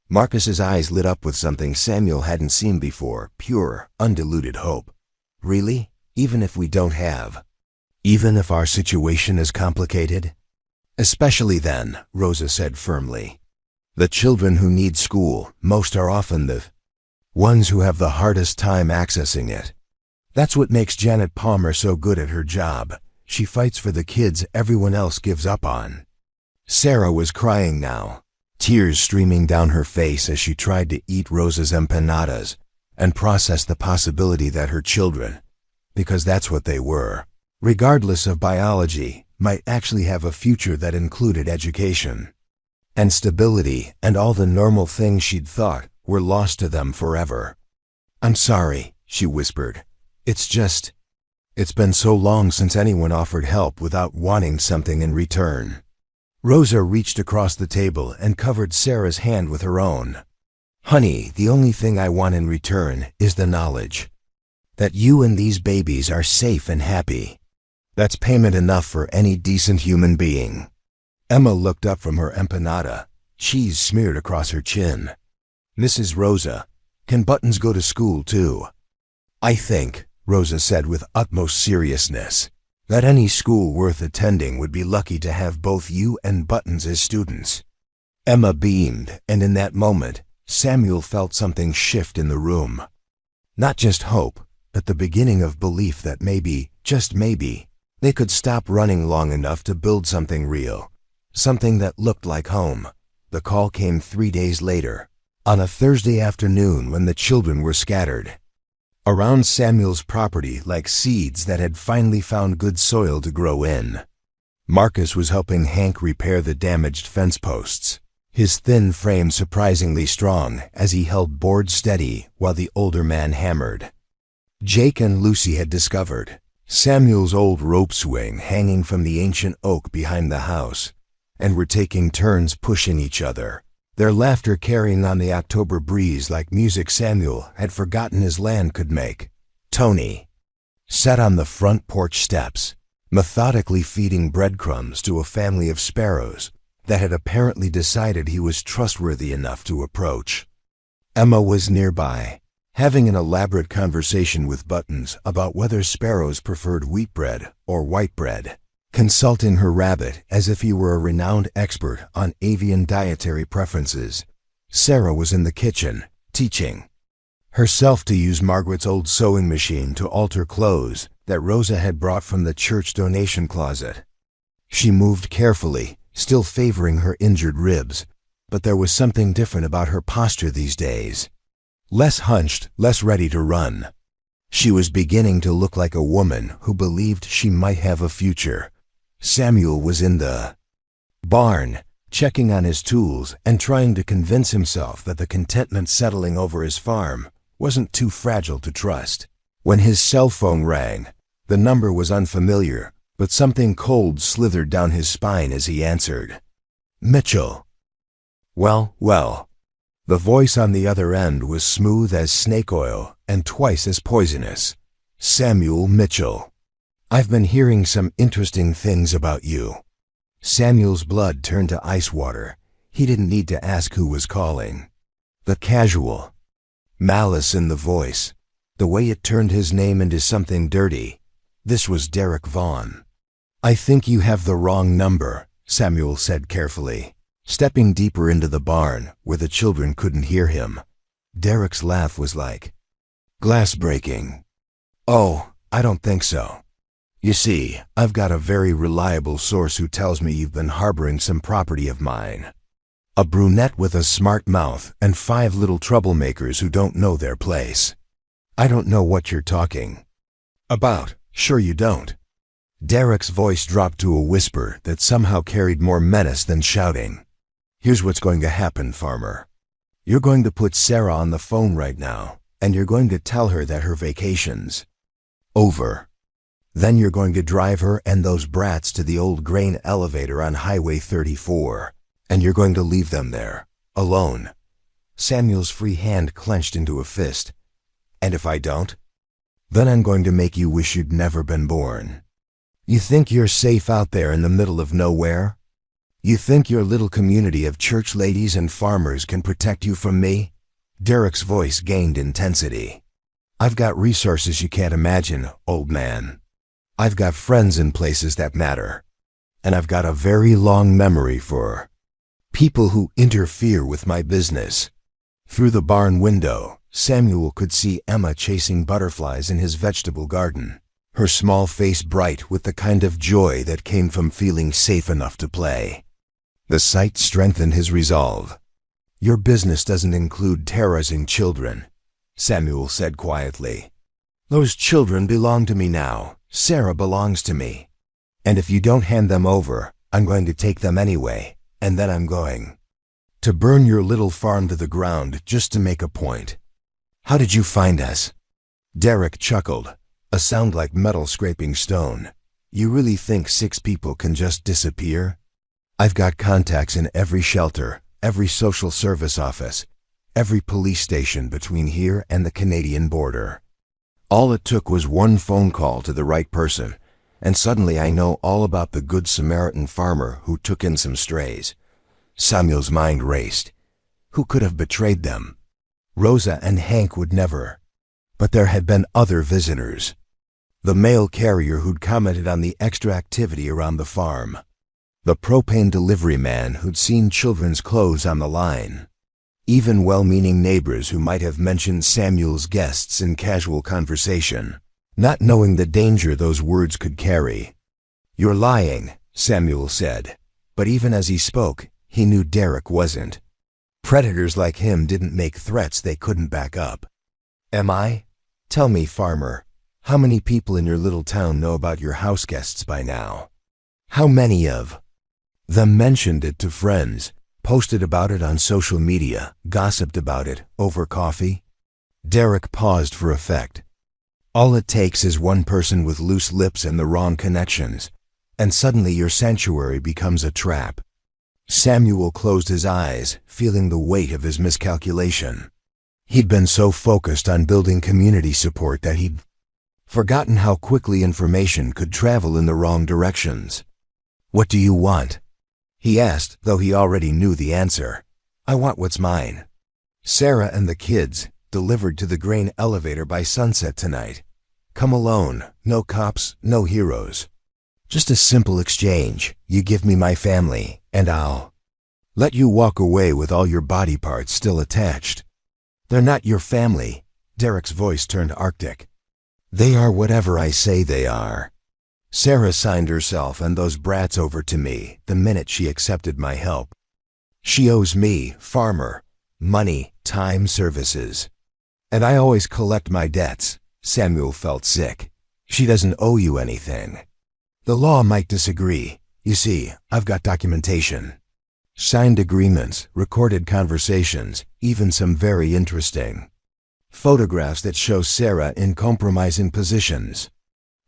Marcus's eyes lit up with something Samuel hadn't seen before, pure, undiluted hope. Really? Even if we don't have? Even if our situation is complicated? Especially then, Rosa said firmly. The children who need school most are often the ones who have the hardest time accessing it. That's what makes Janet Palmer so good at her job. She fights for the kids everyone else gives up on. Sarah was crying now, tears streaming down her face as she tried to eat Rosa's empanadas and process the possibility that her children, because that's what they were, regardless of biology, might actually have a future that included education and stability, and all the normal things she'd thought were lost to them forever. I'm sorry, she whispered. It's been so long since anyone offered help without wanting something in return. Rosa reached across the table and covered Sarah's hand with her own. Honey, the only thing I want in return is the knowledge that you and these babies are safe and happy. That's payment enough for any decent human being. Emma looked up from her empanada, cheese smeared across her chin. Mrs. Rosa, can Buttons go to school too? I think, Rosa said with utmost seriousness, that any school worth attending would be lucky to have both you and Buttons as students. Emma beamed, and in that moment, Samuel felt something shift in the room. Not just hope, but the beginning of belief that maybe, just maybe, they could stop running long enough to build something real, something that looked like home. The call came 3 days later. On a Thursday afternoon when the children were scattered around Samuel's property like seeds that had finally found good soil to grow in, Marcus was helping Hank repair the damaged fence posts, his thin frame surprisingly strong as he held boards steady while the older man hammered. Jake and Lucy had discovered Samuel's old rope swing hanging from the ancient oak behind the house and were taking turns pushing each other, their laughter carrying on the October breeze like music Samuel had forgotten his land could make. Tony sat on the front porch steps, methodically feeding breadcrumbs to a family of sparrows that had apparently decided he was trustworthy enough to approach. Emma was nearby, having an elaborate conversation with Buttons about whether sparrows preferred wheat bread or white bread, consulting her rabbit as if he were a renowned expert on avian dietary preferences. Sarah was in the kitchen, teaching herself to use Margaret's old sewing machine to alter clothes that Rosa had brought from the church donation closet. She moved carefully, still favoring her injured ribs, but there was something different about her posture these days. Less hunched, less ready to run. She was beginning to look like a woman who believed she might have a future. Samuel was in the barn, checking on his tools and trying to convince himself that the contentment settling over his farm wasn't too fragile to trust. When his cell phone rang, the number was unfamiliar, but something cold slithered down his spine as he answered. Mitchell. Well. The voice on the other end was smooth as snake oil and twice as poisonous. Samuel Mitchell. I've been hearing some interesting things about you. Samuel's blood turned to ice water. He didn't need to ask who was calling. The casual malice in the voice, the way it turned his name into something dirty. This was Derek Vaughn. I think you have the wrong number, Samuel said carefully, stepping deeper into the barn where the children couldn't hear him. Derek's laugh was like glass breaking. Oh, I don't think so. You see, I've got a very reliable source who tells me you've been harboring some property of mine. A brunette with a smart mouth and 5 little troublemakers who don't know their place. I don't know what you're talking about. Sure you don't. Derek's voice dropped to a whisper that somehow carried more menace than shouting. Here's what's going to happen, farmer. You're going to put Sarah on the phone right now, and you're going to tell her that her vacation's over. Then you're going to drive her and those brats to the old grain elevator on Highway 34, and you're going to leave them there, alone. Samuel's free hand clenched into a fist. And if I don't? Then I'm going to make you wish you'd never been born. You think you're safe out there in the middle of nowhere? You think your little community of church ladies and farmers can protect you from me? Derek's voice gained intensity. I've got resources you can't imagine, old man. I've got friends in places that matter. And I've got a very long memory for people who interfere with my business. Through the barn window, Samuel could see Emma chasing butterflies in his vegetable garden, her small face bright with the kind of joy that came from feeling safe enough to play. The sight strengthened his resolve. Your business doesn't include terrorizing children, Samuel said quietly. Those children belong to me now. Sarah belongs to me. And if you don't hand them over, I'm going to take them anyway, and then I'm going to burn your little farm to the ground just to make a point. How did you find us? Derek chuckled, a sound like metal scraping stone. You really think 6 people can just disappear? I've got contacts in every shelter, every social service office, every police station between here and the Canadian border. All it took was one phone call to the right person, and suddenly I know all about the Good Samaritan farmer who took in some strays. Samuel's mind raced. Who could have betrayed them? Rosa and Hank would never. But there had been other visitors. The mail carrier who'd commented on the extra activity around the farm. The propane delivery man who'd seen children's clothes on the line. Even well-meaning neighbors who might have mentioned Samuel's guests in casual conversation, not knowing the danger those words could carry. You're lying, Samuel said, but even as he spoke, he knew Derek wasn't. Predators like him didn't make threats they couldn't back up. Am I? Tell me, farmer, how many people in your little town know about your house guests by now? How many of them mentioned it to friends, posted about it on social media, gossiped about it over coffee? Derek paused for effect. All it takes is one person with loose lips and the wrong connections, and suddenly your sanctuary becomes a trap. Samuel closed his eyes, feeling the weight of his miscalculation. He'd been so focused on building community support that he'd forgotten how quickly information could travel in the wrong directions. "What do you want?" he asked, though he already knew the answer. "I want what's mine. Sarah and the kids, delivered to the grain elevator by sunset tonight. Come alone, no cops, no heroes. Just a simple exchange. You give me my family, and I'll let you walk away with all your body parts still attached." "They're not your family." Derek's voice turned arctic. "They are whatever I say they are. Sarah signed herself and those brats over to me the minute she accepted my help. She owes me, farmer, money, time, services. And I always collect my debts." Samuel felt sick. "She doesn't owe you anything. The law might disagree. You see, I've got documentation. Signed agreements, recorded conversations, even some very interesting photographs that show Sarah in compromising positions.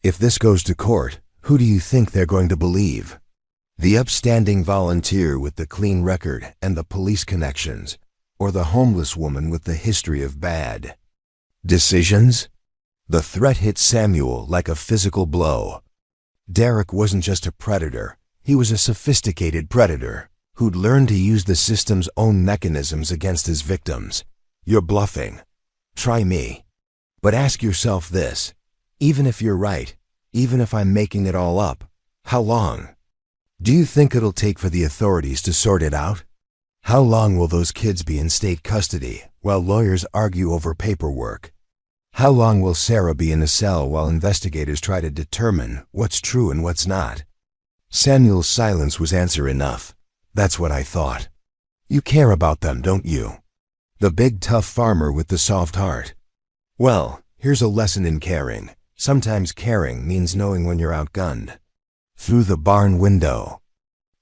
If this goes to court, who do you think they're going to believe? The upstanding volunteer with the clean record and the police connections, or the homeless woman with the history of bad decisions?" The threat hit Samuel like a physical blow. Derek wasn't just a predator, he was a sophisticated predator who'd learned to use the system's own mechanisms against his victims. "You're bluffing. Try me. But ask yourself this, even if you're right, even if I'm making it all up, how long do you think it'll take for the authorities to sort it out? How long will those kids be in state custody while lawyers argue over paperwork? How long will Sarah be in a cell while investigators try to determine what's true and what's not?" Samuel's silence was answer enough. "That's what I thought. You care about them, don't you?" The big tough farmer with the soft heart. "Well, here's a lesson in caring. Sometimes caring means knowing when you're outgunned." Through the barn window,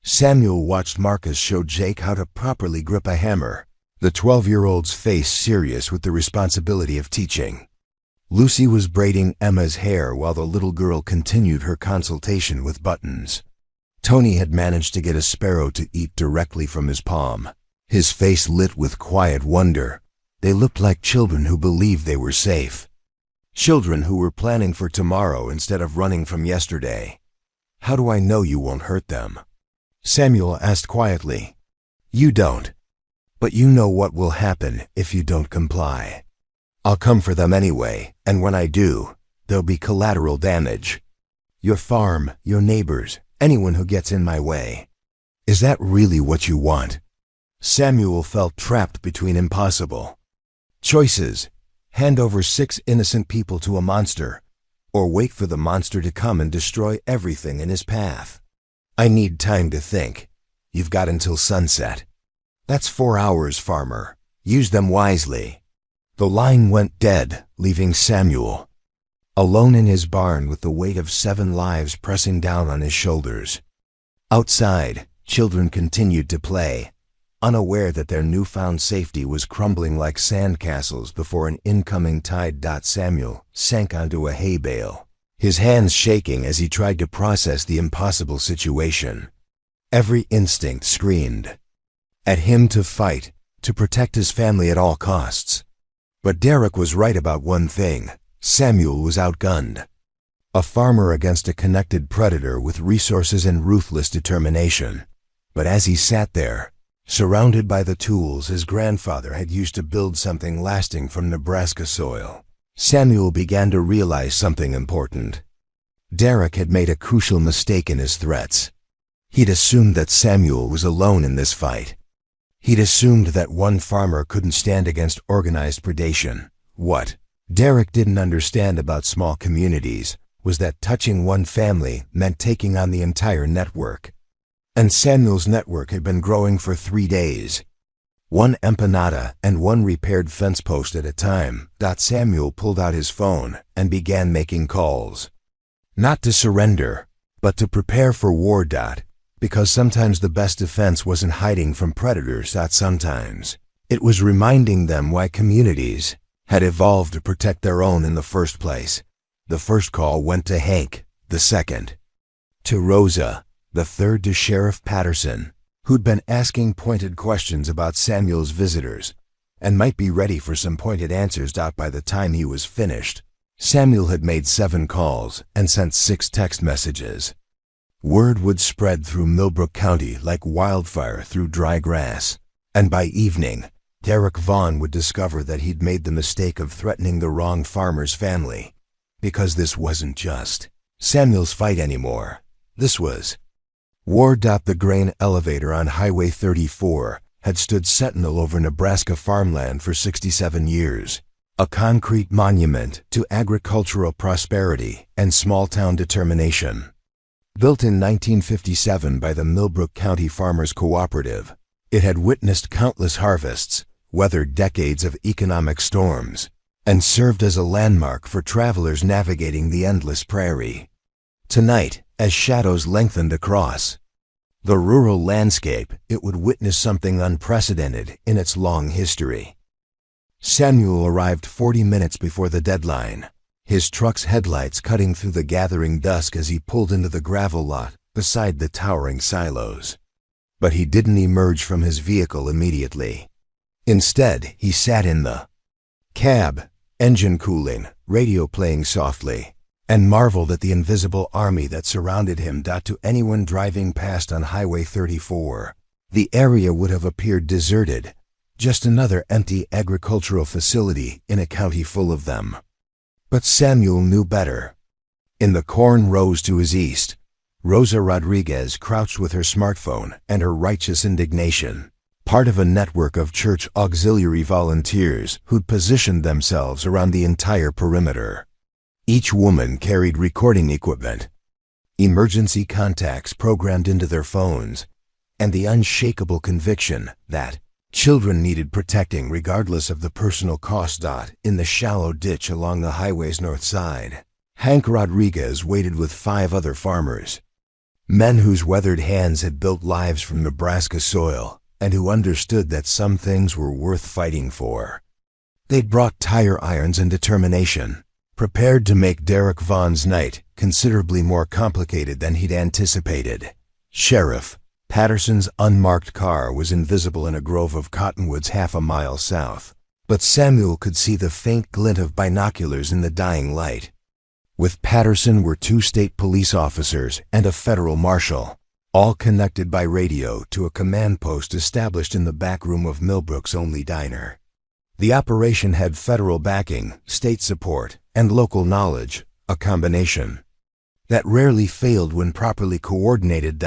Samuel watched Marcus show Jake how to properly grip a hammer, the 12-year-old's face serious with the responsibility of teaching. Lucy was braiding Emma's hair while the little girl continued her consultation with Buttons. Tony had managed to get a sparrow to eat directly from his palm, his face lit with quiet wonder. They looked like children who believed they were safe. Children who were planning for tomorrow instead of running from yesterday. "How do I know you won't hurt them?" Samuel asked quietly. "You don't. But you know what will happen if you don't comply. I'll come for them anyway, and when I do, there'll be collateral damage. Your farm, your neighbors, anyone who gets in my way. Is that really what you want?" Samuel felt trapped between impossible choices: hand over 6 innocent people to a monster, or wait for the monster to come and destroy everything in his path. "I need time to think." "You've got until sunset." "That's 4 hours, farmer. Use them wisely." The line went dead, leaving Samuel alone in his barn with the weight of 7 lives pressing down on his shoulders. Outside, children continued to play, unaware that their newfound safety was crumbling like sandcastles before an incoming tide. Samuel sank onto a hay bale, his hands shaking as he tried to process the impossible situation. Every instinct screamed at him to fight, to protect his family at all costs. But Derek was right about one thing: Samuel was outgunned. A farmer against a connected predator with resources and ruthless determination. But as he sat there, surrounded by the tools his grandfather had used to build something lasting from Nebraska soil, Samuel began to realize something important. Derek had made a crucial mistake in his threats. He'd assumed that Samuel was alone in this fight. He'd assumed that one farmer couldn't stand against organized predation. What Derek didn't understand about small communities was that touching one family meant taking on the entire network. And Samuel's network had been growing for 3 days. one empanada and one repaired fence post at a time. Samuel pulled out his phone and began making calls. Not to surrender, but to prepare for war. Because sometimes the best defense wasn't hiding from predators. Sometimes it was reminding them why communities had evolved to protect their own in the first place. The first call went to Hank, the second to Rosa, the third to Sheriff Patterson, who'd been asking pointed questions about Samuel's visitors and might be ready for some pointed answers. By the time he was finished, Samuel had made 7 calls and sent 6 text messages. Word would spread through Millbrook County like wildfire through dry grass, and by evening, Derek Vaughn would discover that he'd made the mistake of threatening the wrong farmer's family. Because this wasn't just Samuel's fight anymore. This was war. The grain elevator on Highway 34 had stood sentinel over Nebraska farmland for 67 years, a concrete monument to agricultural prosperity and small-town determination. Built in 1957 by the Millbrook County Farmers Cooperative, it had witnessed countless harvests, weathered decades of economic storms, and served as a landmark for travelers navigating the endless prairie. Tonight, as shadows lengthened across the rural landscape, it would witness something unprecedented in its long history. Samuel arrived 40 minutes before the deadline, his truck's headlights cutting through the gathering dusk as he pulled into the gravel lot beside the towering silos. But he didn't emerge from his vehicle immediately. Instead, he sat in the cab, engine cooling, radio playing softly, and marveled at the invisible army that surrounded him. To anyone driving past on Highway 34, the area would have appeared deserted, just another empty agricultural facility in a county full of them. But Samuel knew better. In the corn rows to his east, Rosa Rodriguez crouched with her smartphone and her righteous indignation, part of a network of church auxiliary volunteers who'd positioned themselves around the entire perimeter. Each woman carried recording equipment, emergency contacts programmed into their phones, and the unshakable conviction that children needed protecting regardless of the personal cost. In the shallow ditch along the highway's north side, Hank Rodriguez waited with 5 other farmers, men whose weathered hands had built lives from Nebraska soil and who understood that some things were worth fighting for. They'd brought tire irons and determination, prepared to make Derek Vaughn's night considerably more complicated than he'd anticipated. Sheriff Patterson's unmarked car was invisible in a grove of cottonwoods half a mile south, but Samuel could see the faint glint of binoculars in the dying light. With Patterson were 2 state police officers and a federal marshal, all connected by radio to a command post established in the back room of Millbrook's only diner. The operation had federal backing, state support, and local knowledge, a combination that rarely failed when properly coordinated.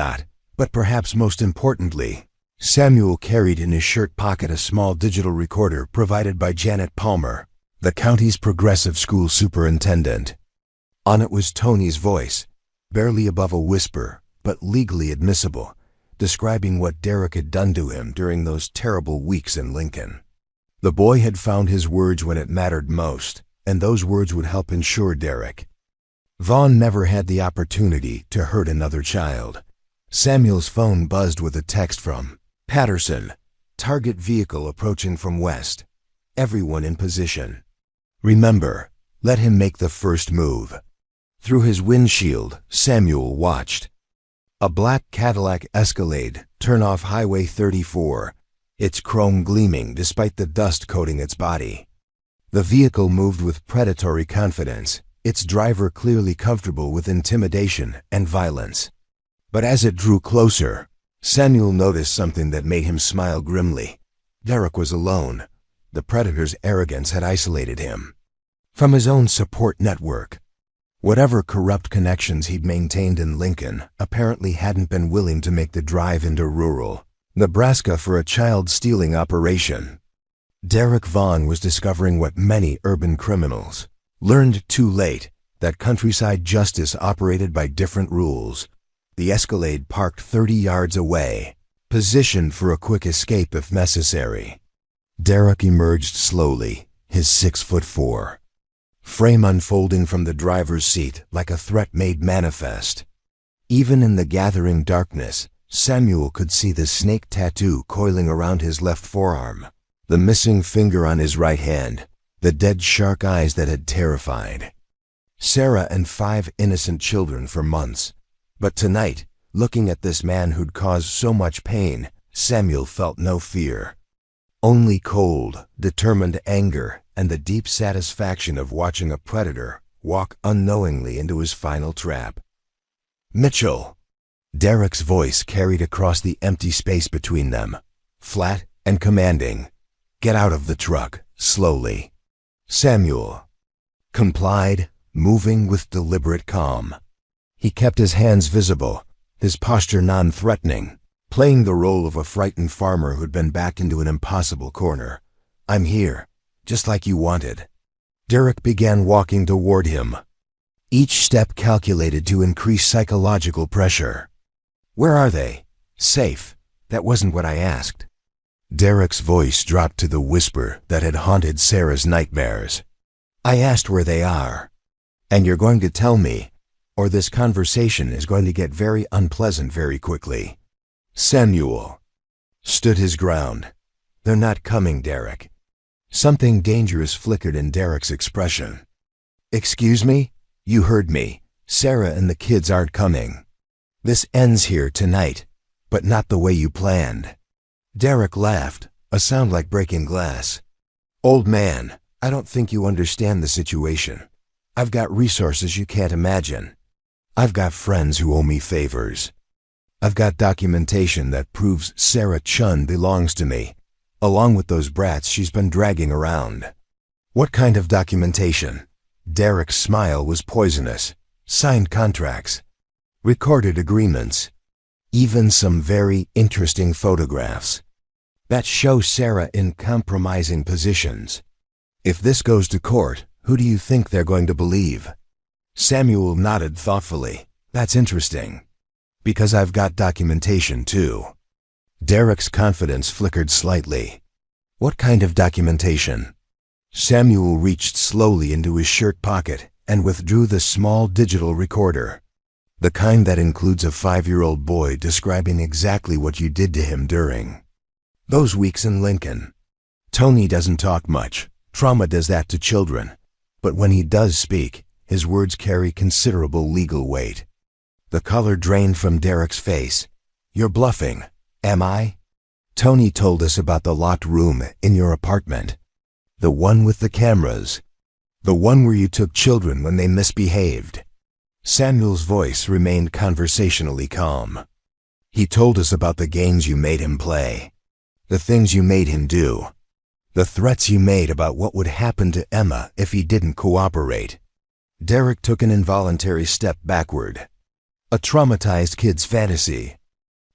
But perhaps most importantly, Samuel carried in his shirt pocket a small digital recorder provided by Janet Palmer, the county's progressive school superintendent. On it was Tony's voice, barely above a whisper, but legally admissible, describing what Derek had done to him during those terrible weeks in Lincoln. The boy had found his words when it mattered most, and those words would help ensure Derek Vaughn never had the opportunity to hurt another child. Samuel's phone buzzed with a text from Patterson. Target vehicle approaching from west. Everyone in position. Remember, let him make the first move. Through his windshield, Samuel watched a black Cadillac Escalade turn off Highway 34, its chrome gleaming despite the dust coating its body. The vehicle moved with predatory confidence, its driver clearly comfortable with intimidation and violence. But as it drew closer, Samuel noticed something that made him smile grimly. Derek was alone. The predator's arrogance had isolated him from his own support network. Whatever corrupt connections he'd maintained in Lincoln apparently hadn't been willing to make the drive into rural Nebraska for a child-stealing operation. Derek Vaughn was discovering what many urban criminals learned too late, that countryside justice operated by different rules. The Escalade parked 30 yards away, positioned for a quick escape if necessary. Derek emerged slowly, his 6'4" frame unfolding from the driver's seat like a threat made manifest. Even in the gathering darkness, Samuel could see the snake tattoo coiling around his left forearm, the missing finger on his right hand, the dead shark eyes that had terrified Sarah and 5 innocent children for months. But tonight, looking at this man who'd caused so much pain, Samuel felt no fear. Only cold, determined anger and the deep satisfaction of watching a predator walk unknowingly into his final trap. "Mitchell!" Derek's voice carried across the empty space between them, flat and commanding. "Get out of the truck, slowly." Samuel complied, moving with deliberate calm. He kept his hands visible, his posture non-threatening, playing the role of a frightened farmer who'd been backed into an impossible corner. "I'm here, just like you wanted." Derek began walking toward him, each step calculated to increase psychological pressure. "Where are they?" "Safe. That wasn't what I asked." Derek's voice dropped to the whisper that had haunted Sarah's nightmares. "I asked where they are. And you're going to tell me, or this conversation is going to get very unpleasant very quickly." Samuel stood his ground. "They're not coming, Derek." Something dangerous flickered in Derek's expression. "Excuse me? You heard me. Sarah and the kids aren't coming. This ends here tonight, but not the way you planned." Derek laughed, a sound like breaking glass. "Old man, I don't think you understand the situation. I've got resources you can't imagine. I've got friends who owe me favors. I've got documentation that proves Sarah Chun belongs to me, along with those brats she's been dragging around." "What kind of documentation?" Derek's smile was poisonous. "Signed contracts, recorded agreements, even some very interesting photographs that show Sarah in compromising positions. If this goes to court, who do you think they're going to believe?" Samuel nodded thoughtfully. "That's interesting. Because I've got documentation too." Derek's confidence flickered slightly. "What kind of documentation?" Samuel reached slowly into his shirt pocket and withdrew the small digital recorder. "The kind that includes a 5-year-old boy describing exactly what you did to him during those weeks in Lincoln. Tony doesn't talk much. Trauma does that to children. But when he does speak, his words carry considerable legal weight." The color drained from Derek's face. "You're bluffing, am I? Tony told us about the locked room in your apartment. The one with the cameras. The one where you took children when they misbehaved." Samuel's voice remained conversationally calm. "He told us about the games you made him play, the things you made him do, the threats you made about what would happen to Emma if he didn't cooperate." Derek took an involuntary step backward. "A traumatized kid's fantasy.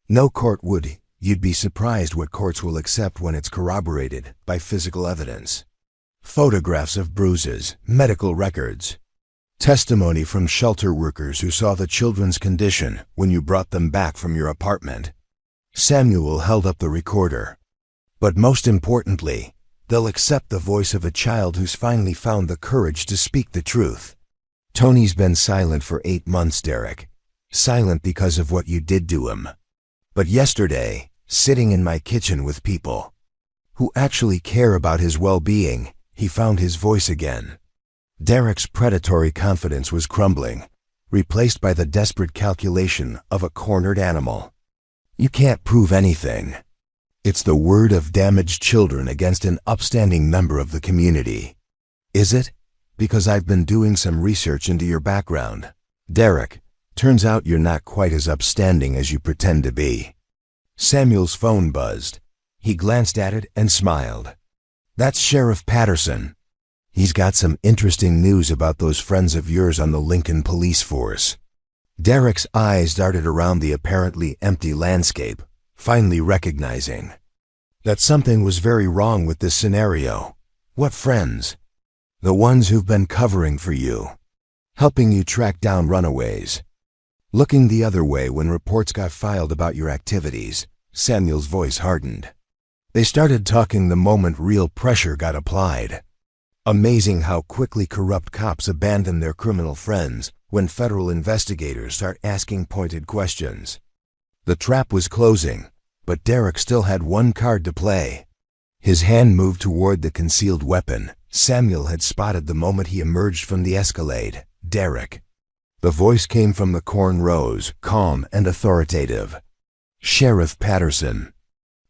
No court would. You'd be surprised what courts will accept when it's corroborated by physical evidence. Photographs of bruises, medical records, testimony from shelter workers who saw the children's condition when you brought them back from your apartment." Samuel held up the recorder. "But most importantly, they'll accept the voice of a child who's finally found the courage to speak the truth. Tony's been silent for 8 months, Derek. Silent because of what you did to him. But yesterday, sitting in my kitchen with people who actually care about his well-being, he found his voice again." Derek's predatory confidence was crumbling, replaced by the desperate calculation of a cornered animal. "You can't prove anything. It's the word of damaged children against an upstanding member of the community." "Is it? Because I've been doing some research into your background. Derek, turns out you're not quite as upstanding as you pretend to be." Samuel's phone buzzed. He glanced at it and smiled. "That's Sheriff Patterson. He's got some interesting news about those friends of yours on the Lincoln police force." Derek's eyes darted around the apparently empty landscape, finally recognizing that something was very wrong with this scenario. "What friends?" "The ones who've been covering for you, helping you track down runaways, looking the other way when reports got filed about your activities." Samuel's voice hardened. They started talking the moment real pressure got applied. Amazing how quickly corrupt cops abandon their criminal friends when federal investigators start asking pointed questions. The trap was closing, but Derek still had one card to play. His hand moved toward the concealed weapon Samuel had spotted the moment he emerged from the Escalade. Derek. The voice came from the corn rows, calm and authoritative. Sheriff Patterson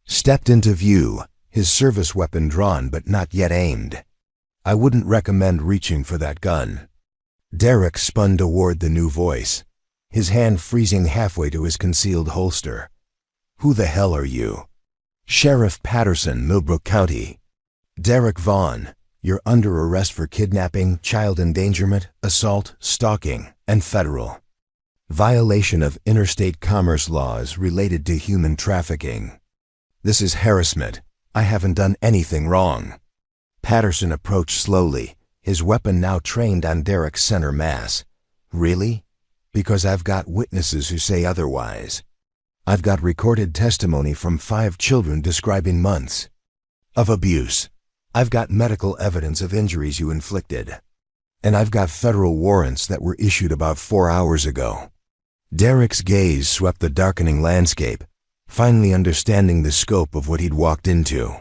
stepped into view, his service weapon drawn but not yet aimed. I wouldn't recommend reaching for that gun. Derek spun toward the new voice, his hand freezing halfway to his concealed holster. Who the hell are you? Sheriff Patterson, Millbrook County. Derek Vaughn, you're under arrest for kidnapping, child endangerment, assault, stalking, and federal violation of interstate commerce laws related to human trafficking. This is harassment. I haven't done anything wrong. Patterson approached slowly, his weapon now trained on Derek's center mass. Really? Because I've got witnesses who say otherwise. I've got recorded testimony from 5 children describing months of abuse. I've got medical evidence of injuries you inflicted. And I've got federal warrants that were issued about 4 hours ago. Derek's gaze swept the darkening landscape, finally understanding the scope of what he'd walked into.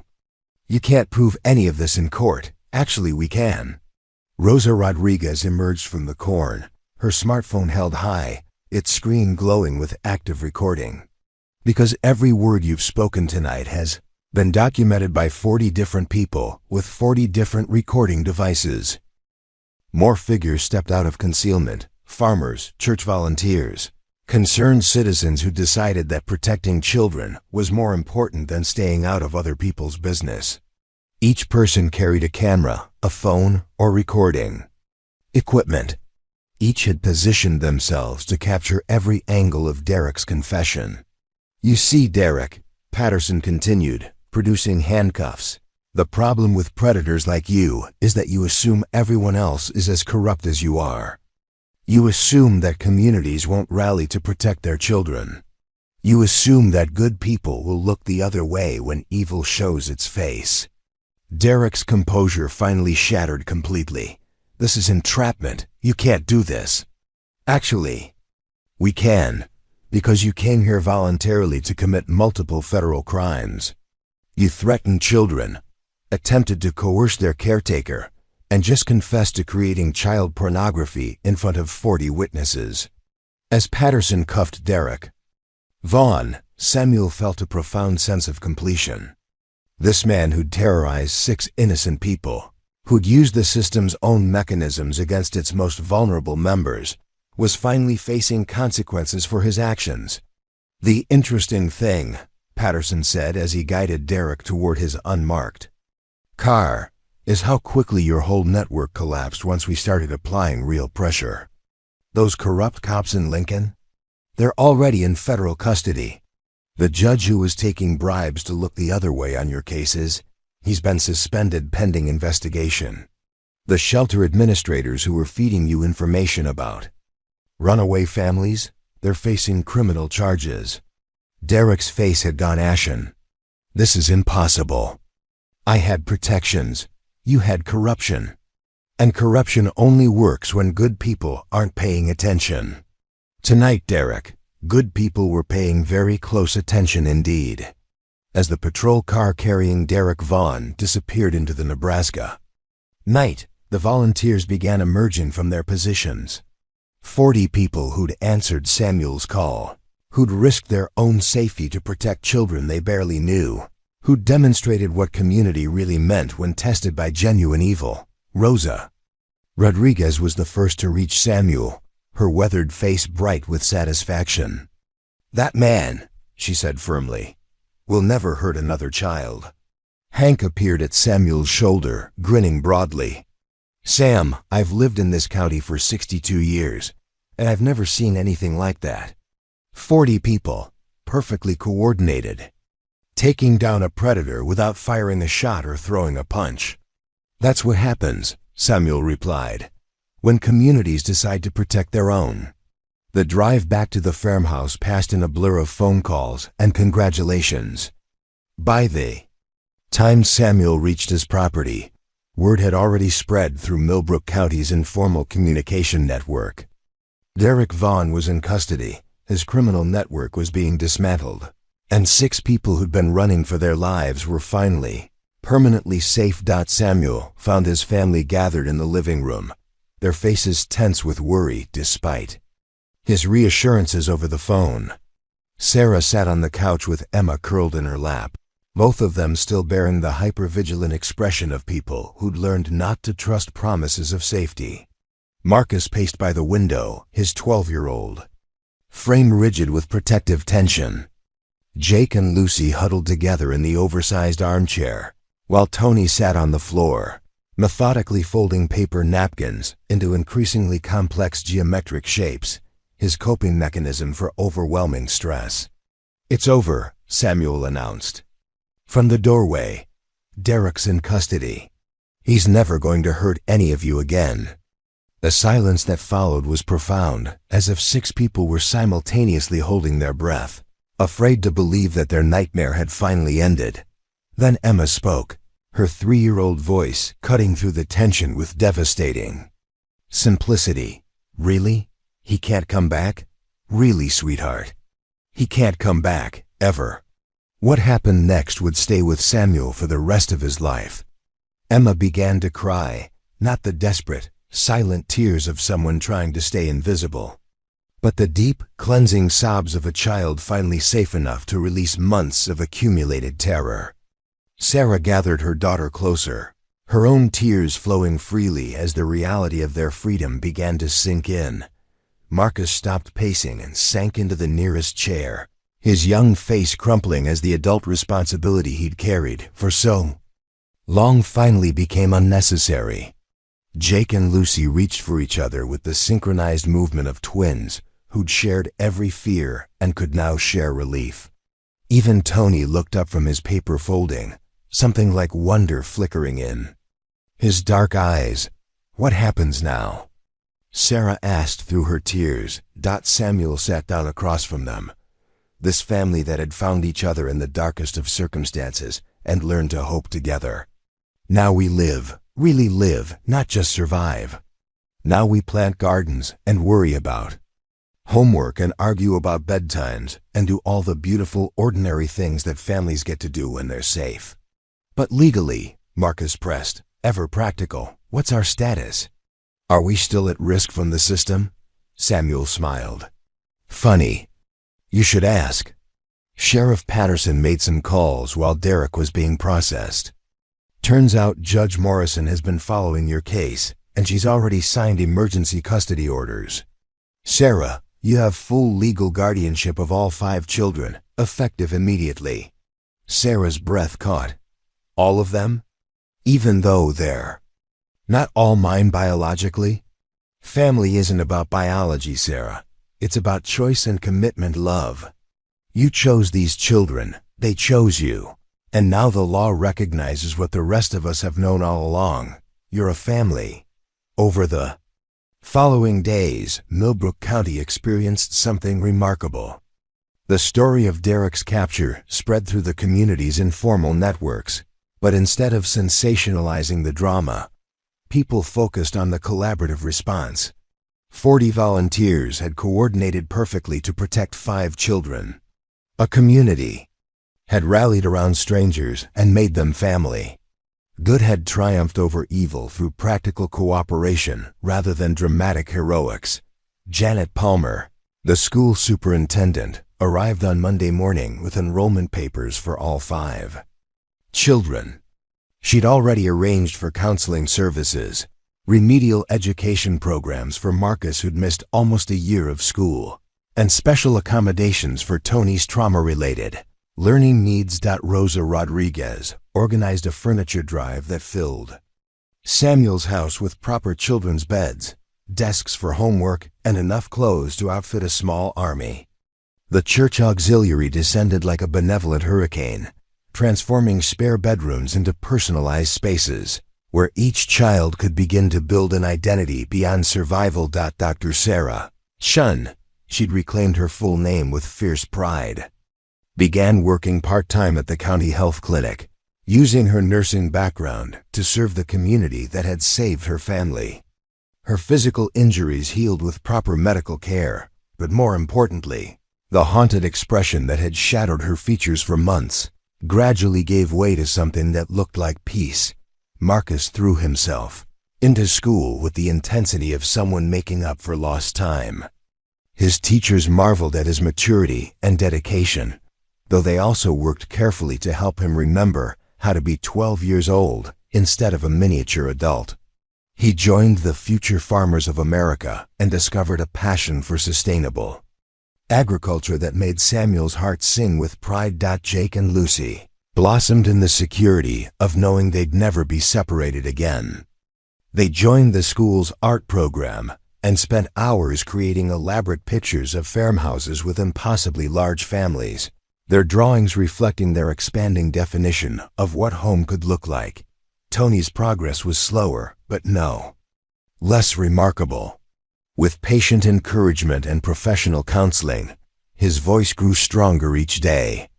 You can't prove any of this in court. Actually, we can. Rosa Rodriguez emerged from the corn, her smartphone held high, its screen glowing with active recording. Because every word you've spoken tonight has been documented by 40 different people with 40 different recording devices. More figures stepped out of concealment: farmers, church volunteers, concerned citizens who decided that protecting children was more important than staying out of other people's business. Each person carried a camera, a phone, or recording equipment. Each had positioned themselves to capture every angle of Derek's confession. You see, Derek, Patterson continued, producing handcuffs. The problem with predators like you is that you assume everyone else is as corrupt as you are. You assume that communities won't rally to protect their children. You assume that good people will look the other way when evil shows its face. Derek's composure finally shattered completely. This is entrapment. You can't do this. Actually, we can, because you came here voluntarily to commit multiple federal crimes. You threatened children, attempted to coerce their caretaker, and just confessed to creating child pornography in front of 40 witnesses. As Patterson cuffed Derek Vaughn, Samuel felt a profound sense of completion. This man who'd terrorized 6 innocent people, who'd used the system's own mechanisms against its most vulnerable members, was finally facing consequences for his actions. The interesting thing, Patterson said as he guided Derek toward his unmarked car, is how quickly your whole network collapsed once we started applying real pressure. Those corrupt cops in Lincoln? They're already in federal custody. The judge who was taking bribes to look the other way on your cases, he's been suspended pending investigation. The shelter administrators who were feeding you information about runaway families, they're facing criminal charges. Derek's face had gone ashen. This is impossible. I had protections. You had corruption. And corruption only works when good people aren't paying attention. Tonight, Derek, good people were paying very close attention indeed. As the patrol car carrying Derek Vaughn disappeared into the Nebraska night, the volunteers began emerging from their positions. 40 people who'd answered Samuel's call, who'd risked their own safety to protect children they barely knew, who'd demonstrated what community really meant when tested by genuine evil. Rosa Rodriguez was the first to reach Samuel, her weathered face bright with satisfaction. That man, she said firmly, will never hurt another child. Hank appeared at Samuel's shoulder, grinning broadly. Sam, I've lived in this county for 62 years, and I've never seen anything like that. 40 people, perfectly coordinated, taking down a predator without firing a shot or throwing a punch. That's what happens, Samuel replied, when communities decide to protect their own. The drive back to the farmhouse passed in a blur of phone calls and congratulations. By the time Samuel reached his property, word had already spread through Millbrook County's informal communication network. Derek Vaughn was in custody, his criminal network was being dismantled, and 6 people who'd been running for their lives were finally permanently safe. Samuel found his family gathered in the living room, their faces tense with worry despite his reassurances over the phone. Sarah sat on the couch with Emma curled in her lap, both of them still bearing the hyper-vigilant expression of people who'd learned not to trust promises of safety. Marcus paced by the window, his 12-year-old frame rigid with protective tension. Jake and Lucy huddled together in the oversized armchair, while Tony sat on the floor, methodically folding paper napkins into increasingly complex geometric shapes, his coping mechanism for overwhelming stress. "It's over," Samuel announced. From the doorway, "Derek's in custody. He's never going to hurt any of you again." The silence that followed was profound, as if 6 people were simultaneously holding their breath, afraid to believe that their nightmare had finally ended. Then Emma spoke, her 3-year-old voice cutting through the tension with devastating simplicity. "Really? He can't come back? Really, sweetheart? He can't come back, ever." What happened next would stay with Samuel for the rest of his life. Emma began to cry, not the desperate, silent tears of someone trying to stay invisible, but the deep, cleansing sobs of a child finally safe enough to release months of accumulated terror. Sarah gathered her daughter closer, her own tears flowing freely as the reality of their freedom began to sink in. Marcus stopped pacing and sank into the nearest chair, his young face crumpling as the adult responsibility he'd carried for so long finally became unnecessary. Jake and Lucy reached for each other with the synchronized movement of twins who'd shared every fear and could now share relief. Even Tony looked up from his paper folding, something like wonder flickering in his dark eyes. "What happens now?" Sarah asked through her tears. Samuel sat down across from them. This family that had found each other in the darkest of circumstances and learned to hope together. "Now we live, really live, not just survive. Now we plant gardens and worry about homework and argue about bedtimes and do all the beautiful, ordinary things that families get to do when they're safe." "But legally," Marcus pressed, ever practical, "what's our status? Are we still at risk from the system?" Samuel smiled. "Funny. You should ask." Sheriff Patterson made some calls while Derek was being processed. "Turns out Judge Morrison has been following your case, and she's already signed emergency custody orders. Sarah, you have full legal guardianship of all 5 children, effective immediately." Sarah's breath caught. "All of them? Even though they're not all mine biologically?" "Family isn't about biology, Sarah. It's about choice and commitment, love. You chose these children, they chose you. And now the law recognizes what the rest of us have known all along. You're a family." Over the following days, Millbrook County experienced something remarkable. The story of Derek's capture spread through the community's informal networks, but instead of sensationalizing the drama, people focused on the collaborative response. 40 volunteers had coordinated perfectly to protect 5 children. A community had rallied around strangers and made them family. Good had triumphed over evil through practical cooperation rather than dramatic heroics. Janet Palmer, the school superintendent, arrived on Monday morning with enrollment papers for all 5 children. She'd already arranged for counseling services, remedial education programs for Marcus, who'd missed almost a year of school, and special accommodations for Tony's trauma-related learning needs. Rosa Rodriguez organized a furniture drive that filled Samuel's house with proper children's beds, desks for homework, and enough clothes to outfit a small army. The church auxiliary descended like a benevolent hurricane, transforming spare bedrooms into personalized spaces where each child could begin to build an identity beyond survival. Dr. Sarah Shun she'd reclaimed her full name with fierce pride. Began working part-time at the county health clinic, using her nursing background to serve the community that had saved her family. Her physical injuries healed with proper medical care, but more importantly, the haunted expression that had shadowed her features for months gradually gave way to something that looked like peace. Marcus threw himself into school with the intensity of someone making up for lost time. His teachers marveled at his maturity and dedication, though they also worked carefully to help him remember how to be 12 years old instead of a miniature adult. He joined the Future Farmers of America and discovered a passion for sustainable agriculture that made Samuel's heart sing with pride. Jake and Lucy blossomed in the security of knowing they'd never be separated again. They joined the school's art program and spent hours creating elaborate pictures of farmhouses with impossibly large families, their drawings reflecting their expanding definition of what home could look like. Tony's progress was slower, but no less remarkable. With patient encouragement and professional counseling, his voice grew stronger each day.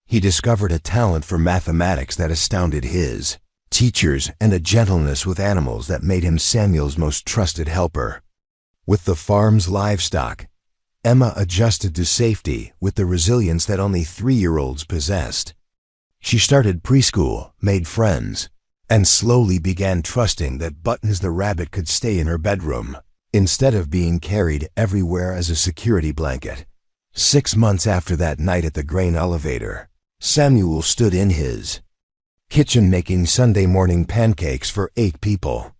He discovered a talent for mathematics that astounded his teachers and a gentleness with animals that made him Samuel's most trusted helper. With the farm's livestock, Emma adjusted to safety with the resilience that only 3-year-olds possessed. She started preschool, made friends, and slowly began trusting that Buttons the rabbit could stay in her bedroom instead of being carried everywhere as a security blanket. 6 months after that night at the grain elevator, Samuel stood in his kitchen making Sunday morning pancakes for 8 people.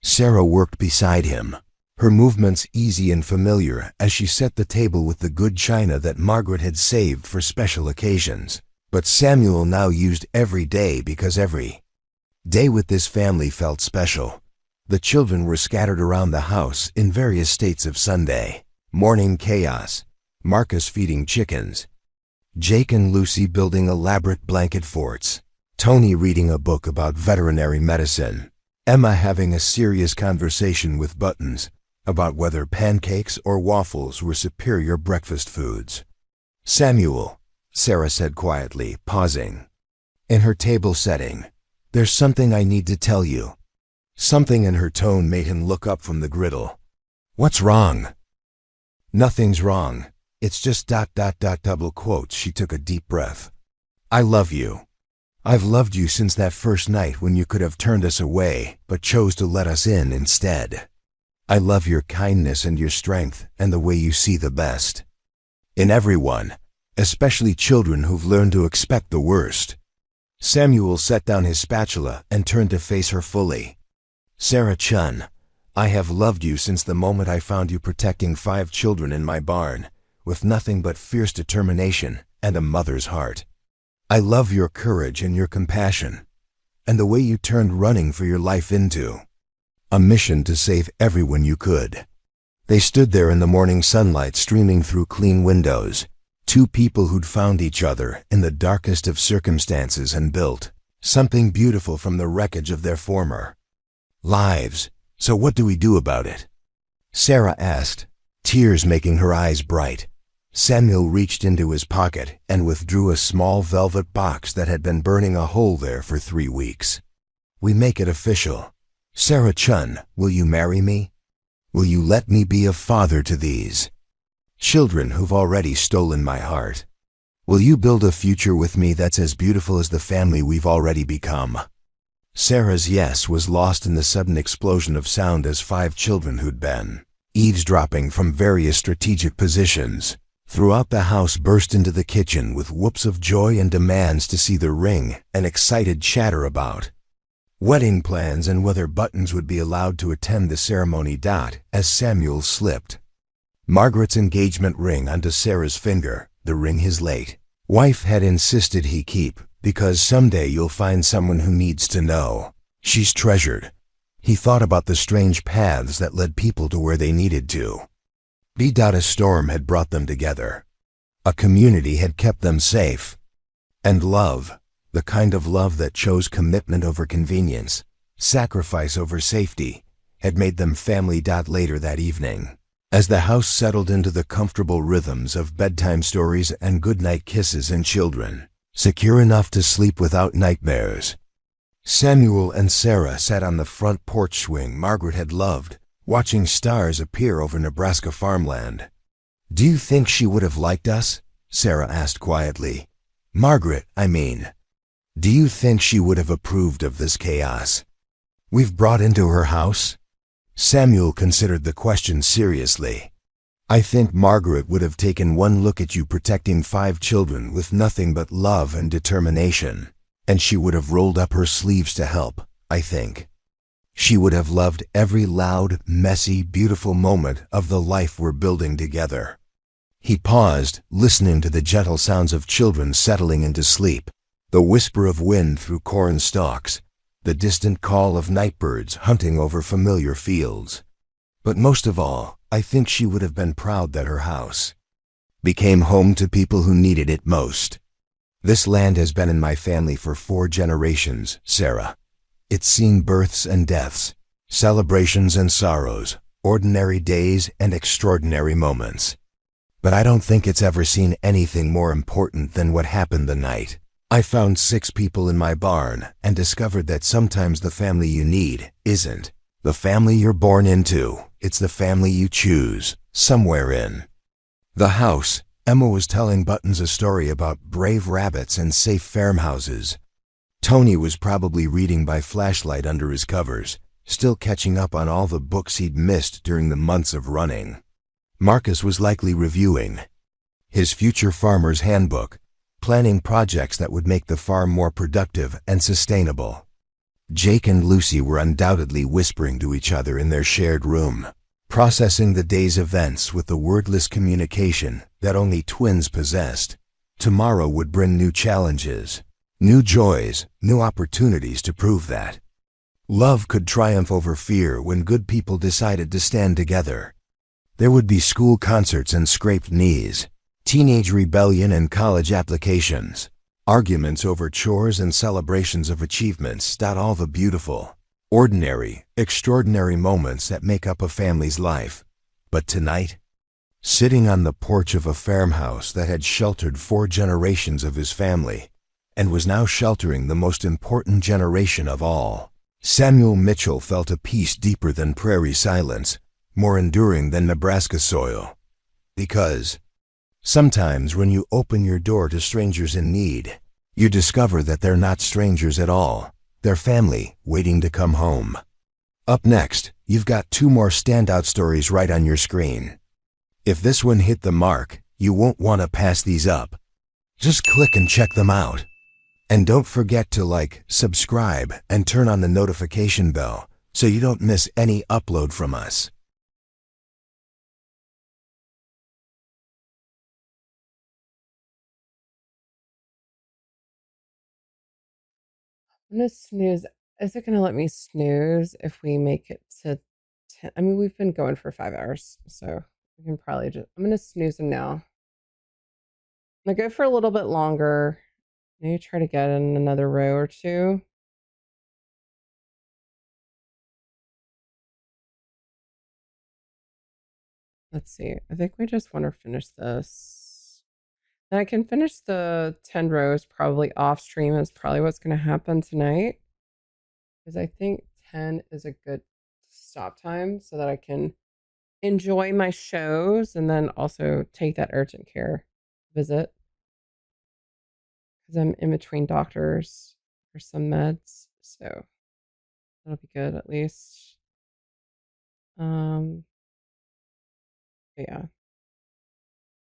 Sarah worked beside him, her movements easy and familiar as she set the table with the good china that Margaret had saved for special occasions. But Samuel now used every day because every day with this family felt special. The children were scattered around the house in various states of Sunday morning chaos. Marcus feeding chickens, Jake and Lucy building elaborate blanket forts, Tony reading a book about veterinary medicine, Emma having a serious conversation with Buttons about whether pancakes or waffles were superior breakfast foods. "Samuel," Sarah said quietly, pausing in her table setting, "there's something I need to tell you." Something in her tone made him look up from the griddle. "What's wrong?" "Nothing's wrong. It's just ... double quotes." She took a deep breath. "I love you. I've loved you since that first night when you could have turned us away, but chose to let us in instead. I love your kindness and your strength and the way you see the best in everyone, especially children who've learned to expect the worst." Samuel set down his spatula and turned to face her fully. "Sarah Chun, I have loved you since the moment I found you protecting 5 children in my barn, with nothing but fierce determination and a mother's heart. I love your courage and your compassion, and the way you turned running for your life into a mission to save everyone you could." They stood there in the morning sunlight streaming through clean windows, 2 people who'd found each other in the darkest of circumstances and built something beautiful from the wreckage of their former lives. "So what do we do about it?" Sarah asked, tears making her eyes bright. Samuel reached into his pocket and withdrew a small velvet box that had been burning a hole there for 3 weeks. "We make it official. Sarah Chun, will you marry me? Will you let me be a father to these children who've already stolen my heart? Will you build a future with me that's as beautiful as the family we've already become?" Sarah's yes was lost in the sudden explosion of sound as 5 children who'd been eavesdropping from various strategic positions throughout the house burst into the kitchen with whoops of joy and demands to see the ring and excited chatter about wedding plans and whether Buttons would be allowed to attend the ceremony. As Samuel slipped Margaret's engagement ring onto Sarah's finger, the ring his late wife had insisted he keep, because someday you'll find someone who needs to know she's treasured. He thought about the strange paths that led people to where they needed to be. A storm had brought them together. A community had kept them safe. And love, the kind of love that chose commitment over convenience, sacrifice over safety, had made them family. Later that evening, As the house settled into the comfortable rhythms of bedtime stories and goodnight kisses and children, secure enough to sleep without nightmares, Samuel and Sarah sat on the front porch swing Margaret had loved, watching stars appear over Nebraska farmland. "Do you think she would have liked us?" Sarah asked quietly. "Margaret, I mean. Do you think she would have approved of this chaos we've brought into her house?" Samuel considered the question seriously. "I think Margaret would have taken one look at you protecting 5 children with nothing but love and determination, and she would have rolled up her sleeves to help, I think. She would have loved every loud, messy, beautiful moment of the life we're building together." He paused, listening to the gentle sounds of children settling into sleep, the whisper of wind through corn stalks, the distant call of nightbirds hunting over familiar fields. "But most of all, I think she would have been proud that her house became home to people who needed it most. This land has been in my family for 4 generations, Sarah. It's seen births and deaths, celebrations and sorrows, ordinary days and extraordinary moments. But I don't think it's ever seen anything more important than what happened the night I found 6 people in my barn and discovered that sometimes the family you need isn't the family you're born into, it's the family you choose, somewhere in the house." Emma was telling Buttons a story about brave rabbits and safe farmhouses. Tony was probably reading by flashlight under his covers, still catching up on all the books he'd missed during the months of running. Marcus was likely reviewing his future farmer's handbook, planning projects that would make the farm more productive and sustainable. Jake and Lucy were undoubtedly whispering to each other in their shared room, processing the day's events with the wordless communication that only twins possessed. Tomorrow would bring new challenges, new joys, new opportunities to prove that love could triumph over fear when good people decided to stand together. There would be school concerts and scraped knees, teenage rebellion and college applications, arguments over chores and celebrations of achievements. All the beautiful, ordinary, extraordinary moments that make up a family's life. But tonight, sitting on the porch of a farmhouse that had sheltered 4 generations of his family and was now sheltering the most important generation of all, Samuel Mitchell felt a peace deeper than prairie silence, more enduring than Nebraska soil. Because sometimes when you open your door to strangers in need, you discover that they're not strangers at all. They're family waiting to come home. Up next, you've got 2 more standout stories right on your screen. If this one hit the mark, you won't want to pass these up. Just click and check them out. And don't forget to like, subscribe, and turn on the notification bell so you don't miss any upload from us. I'm gonna snooze. Is it gonna let me snooze if we make it to 10? I mean, we've been going for 5 hours, so we can probably just. I'm gonna snooze him now. I'm gonna go for a little bit longer. Maybe try to get in another row or two. Let's see. I think we just want to finish this. And I can finish the 10 rows probably off stream is probably what's going to happen tonight. Because I think 10 is a good stop time so that I can enjoy my shows and then also take that urgent care visit. Because I'm in between doctors for some meds. So that'll be good at least. But yeah.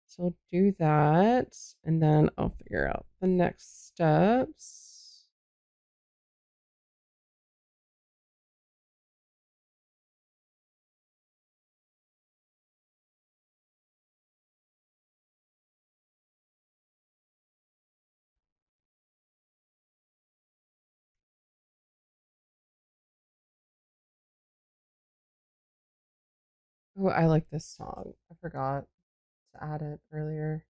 So I'll do that, and then I'll figure out the next steps. Oh, I like this song. I forgot to add it earlier.